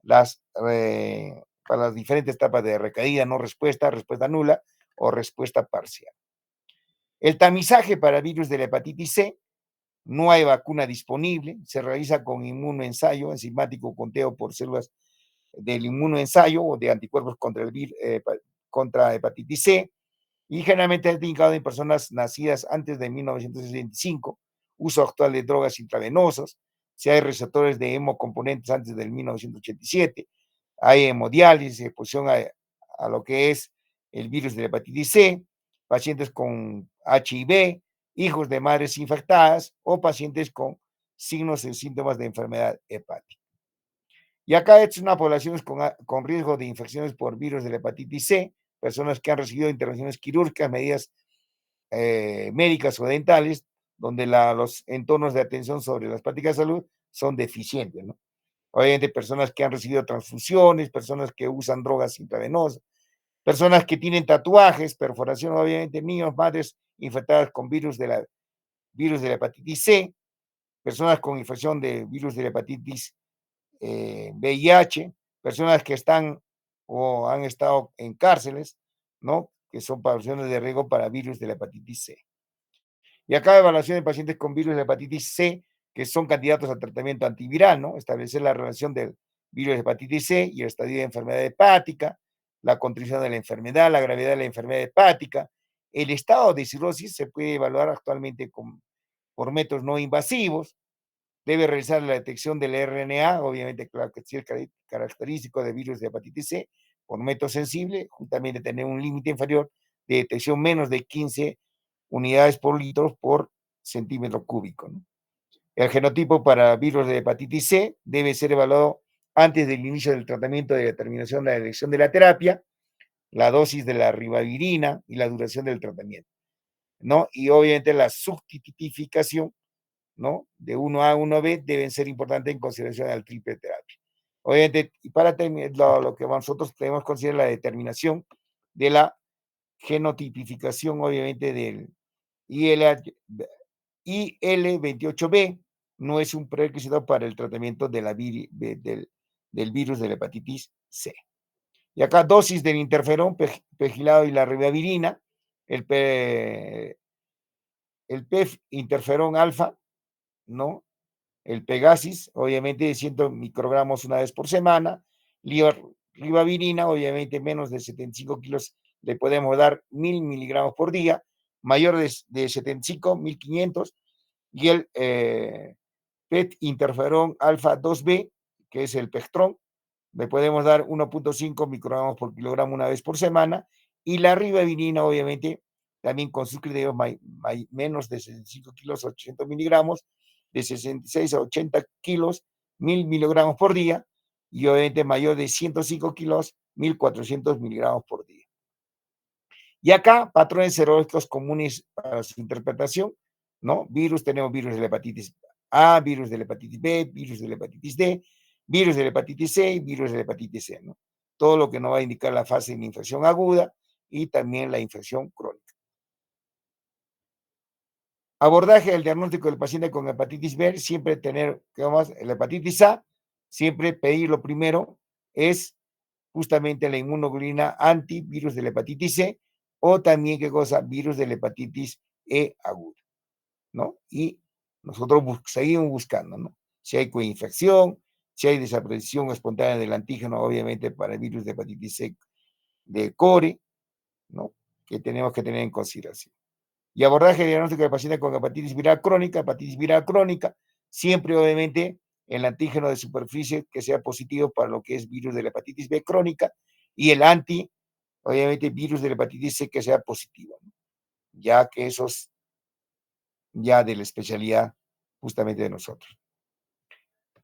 las, eh, para las diferentes etapas de recaída, no respuesta, respuesta nula o respuesta parcial. El tamizaje para virus de la hepatitis C, no hay vacuna disponible, se realiza con inmunoensayo enzimático conteo por células del inmunoensayo o de anticuerpos contra hepatitis C, y generalmente es indicado en personas nacidas antes de 1965, uso actual de drogas intravenosas, si hay receptores de hemocomponentes antes del 1987, hay hemodiálisis, exposición a lo que es el virus de la hepatitis C, pacientes con HIV, hijos de madres infectadas o pacientes con signos y síntomas de enfermedad hepática. Y acá es una población con riesgo de infecciones por virus de la hepatitis C, personas que han recibido intervenciones quirúrgicas, medidas médicas o dentales, donde los entornos de atención sobre las prácticas de salud son deficientes, ¿no? Obviamente personas que han recibido transfusiones, personas que usan drogas intravenosas, personas que tienen tatuajes, perforación, obviamente niños, madres infectadas con virus de la hepatitis C, personas con infección de virus de la hepatitis VIH, personas que están o han estado en cárceles, ¿no? Que son poblaciones de riesgo para virus de la hepatitis C. Y acá evaluación de pacientes con virus de la hepatitis C que son candidatos al tratamiento antiviral, ¿no? Establecer la relación del virus de hepatitis C y el estadio de enfermedad hepática, la contribución de la enfermedad, la gravedad de la enfermedad hepática. El estado de cirrosis se puede evaluar actualmente por métodos no invasivos. Debe realizar la detección del RNA, obviamente, claro que sí es característico de virus de hepatitis C, por método sensible, justamente tener un límite inferior de detección menos de 15 unidades por litro por centímetro cúbico, ¿no? El genotipo para virus de hepatitis C debe ser evaluado antes del inicio del tratamiento de determinación de la elección de la terapia, la dosis de la ribavirina y la duración del tratamiento, ¿no? Y obviamente la subtipificación, ¿no? De 1A a 1B deben ser importantes en consideración al triple terapia. Obviamente, y para terminar, lo que nosotros tenemos que considerar la determinación de la genotipificación, obviamente, del IL28B, no es un prerequisito para el tratamiento de del virus de la hepatitis C. Y acá dosis del interferón, pegilado y la ribavirina, el, el PEF interferón alfa, ¿no? El Pegasis, obviamente de 100 microgramos una vez por semana, ribavirina, obviamente menos de 75 kilos, le podemos dar 1000 miligramos por día, mayor de 75, 1500, y el PET interferón alfa 2B, que es el Pectron, le podemos dar 1.5 microgramos por kilogramo una vez por semana, y la ribavirina, obviamente, también con sus criterios menos de 65 kilos, 800 miligramos, de 66 a 80 kilos, 1000 miligramos por día, y obviamente mayor de 105 kilos, 1400 miligramos por día. Y acá, patrones serológicos comunes para su interpretación, ¿no? Tenemos virus de la hepatitis A, virus de la hepatitis B, virus de la hepatitis D, virus de la hepatitis C y virus de la hepatitis C, ¿no? Todo lo que nos va a indicar la fase de la infección aguda y también la infección crónica. Abordaje del diagnóstico del paciente con hepatitis B, siempre tener, ¿qué más? La hepatitis A, siempre pedir lo primero es justamente la inmunoglobulina antivirus de la hepatitis C o también, ¿qué cosa? Virus de la hepatitis E aguda, ¿no? Y nosotros seguimos buscando, ¿no? Si hay coinfección, si hay desaparición espontánea del antígeno, obviamente para el virus de hepatitis C de core, ¿no? Que tenemos que tener en consideración. Y abordaje diagnóstico de pacientes con hepatitis viral crónica, siempre obviamente el antígeno de superficie que sea positivo para lo que es virus de la hepatitis B crónica y el obviamente, virus de la hepatitis C que sea positivo, ¿no? Ya que esos ya de la especialidad justamente de nosotros.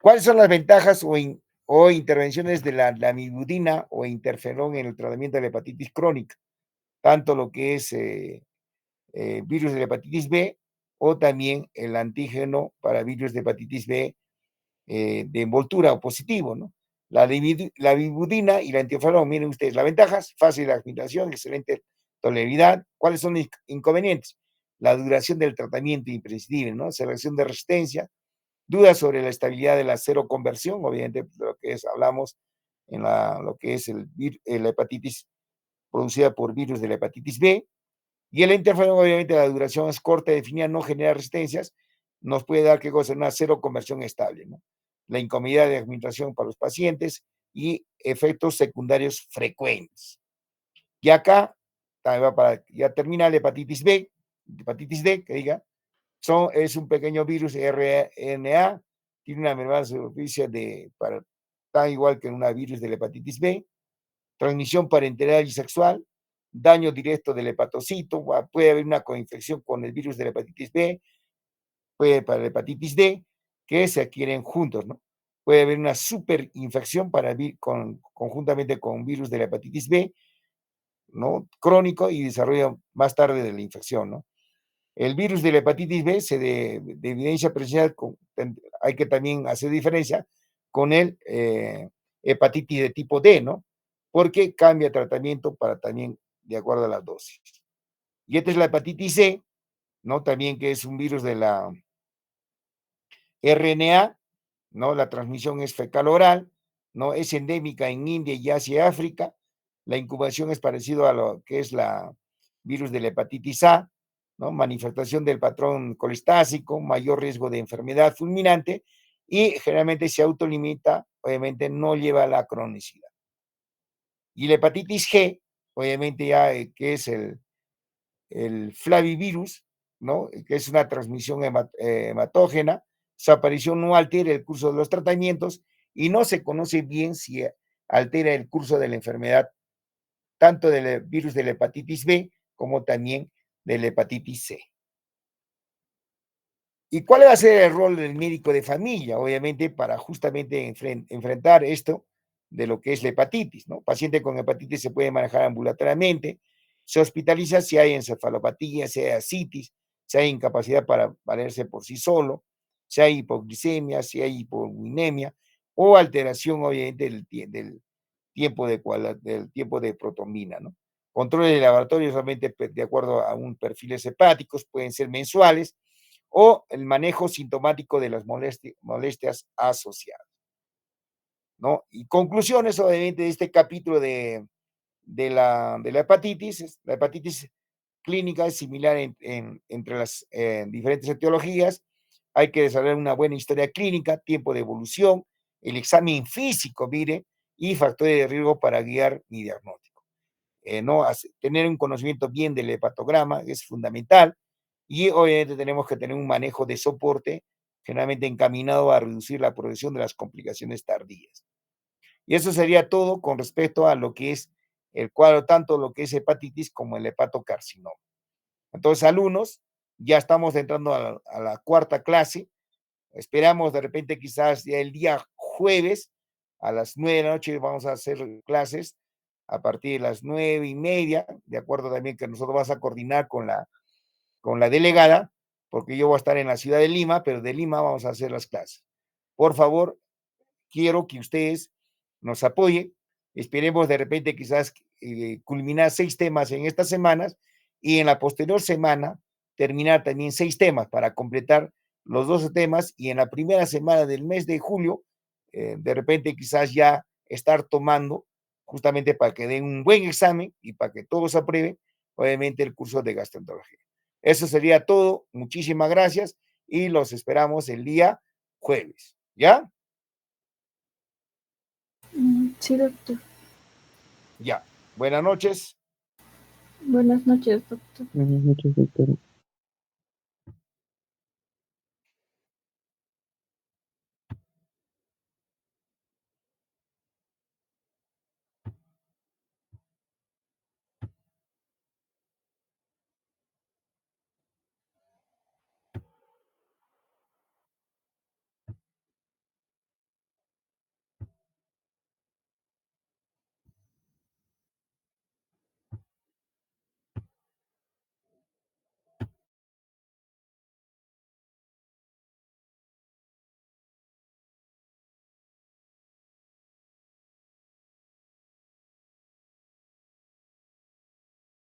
¿Cuáles son las ventajas o intervenciones de la lamivudina o interferón en el tratamiento de la hepatitis crónica? Tanto lo que es virus de la hepatitis B o también el antígeno para virus de hepatitis B de envoltura o positivo, ¿no? La lamivudina y la interferón, miren ustedes, las ventajas, fácil de administración, excelente tolerabilidad. ¿Cuáles son los inconvenientes? La duración del tratamiento imprescindible, ¿no? Selección de resistencia, dudas sobre la estabilidad de la seroconversión, obviamente, de lo que hablamos en lo que es la hepatitis producida por virus de la hepatitis B, y el interferón, obviamente, la duración es corta, definida, no genera resistencias, nos puede dar que cosa una seroconversión estable, ¿no? La incomodidad de administración para los pacientes y efectos secundarios frecuentes. Y acá, para ya terminar, la hepatitis B, hepatitis D, que diga, es un pequeño virus RNA, tiene una membrana superficie tan igual que una virus de la hepatitis B, transmisión parenteral y sexual, daño directo del hepatocito, puede haber una coinfección con el virus de la hepatitis B, puede para la hepatitis D, que se adquieren juntos, ¿no? Puede haber una superinfección conjuntamente con virus de la hepatitis B, ¿no? Crónico y desarrollo más tarde de la infección, ¿no? El virus de la hepatitis B de evidencia presencial, hay que también hacer diferencia con el hepatitis de tipo D, ¿no? Porque cambia tratamiento para también de acuerdo a las dosis. Y esta es la hepatitis C, ¿no? También que es un virus de la RNA, ¿no? La transmisión es fecal oral, ¿no? Es endémica en India y Asia y África. La incubación es parecido a lo que es la virus de la hepatitis A, ¿no? Manifestación del patrón colistásico, mayor riesgo de enfermedad fulminante y generalmente se autolimita, obviamente no lleva a la cronicidad. Y la hepatitis G, obviamente ya que es el flavivirus, ¿no? Que es una transmisión hematógena, su aparición no altera el curso de los tratamientos y no se conoce bien si altera el curso de la enfermedad, tanto del virus de la hepatitis B como también de la hepatitis C. ¿Y cuál va a ser el rol del médico de familia? Obviamente para justamente enfrentar esto de lo que es la hepatitis, ¿no? Paciente con hepatitis se puede manejar ambulatoriamente, se hospitaliza si hay encefalopatía, si hay ascitis, si hay incapacidad para valerse por sí solo, si hay hipoglicemia, si hay hipoglucemia o alteración obviamente del tiempo de protomina, ¿no? Controles de laboratorio solamente de acuerdo a un perfiles hepáticos, pueden ser mensuales, o el manejo sintomático de las molestias asociadas, ¿no? Y conclusiones, obviamente, de este capítulo de la hepatitis. La hepatitis clínica es similar entre las diferentes etiologías. Hay que desarrollar una buena historia clínica, tiempo de evolución, el examen físico, mire, y factores de riesgo para guiar mi diagnóstico. ¿No? Tener un conocimiento bien del hepatograma es fundamental y obviamente tenemos que tener un manejo de soporte generalmente encaminado a reducir la progresión de las complicaciones tardías. Y eso sería todo con respecto a lo que es el cuadro, tanto lo que es hepatitis como el hepatocarcinoma. Entonces, alumnos, ya estamos entrando a la cuarta clase. Esperamos de repente quizás ya el día jueves a las 9 de la noche vamos a hacer clases a partir de las 9:30, de acuerdo también que nosotros vamos a coordinar con la delegada, porque yo voy a estar en la ciudad de Lima, pero de Lima vamos a hacer las clases. Por favor, quiero que ustedes nos apoyen. Esperemos de repente quizás culminar 6 temas en estas semanas y en la posterior semana terminar también 6 temas para completar los 12 temas y en la primera semana del mes de julio, de repente quizás ya estar tomando justamente para que den un buen examen y para que todos aprueben, obviamente, el curso de gastroenterología. Eso sería todo. Muchísimas gracias y los esperamos el día jueves. ¿Ya? Sí, doctor. Ya. Buenas noches. Buenas noches, doctor. Buenas noches, doctor.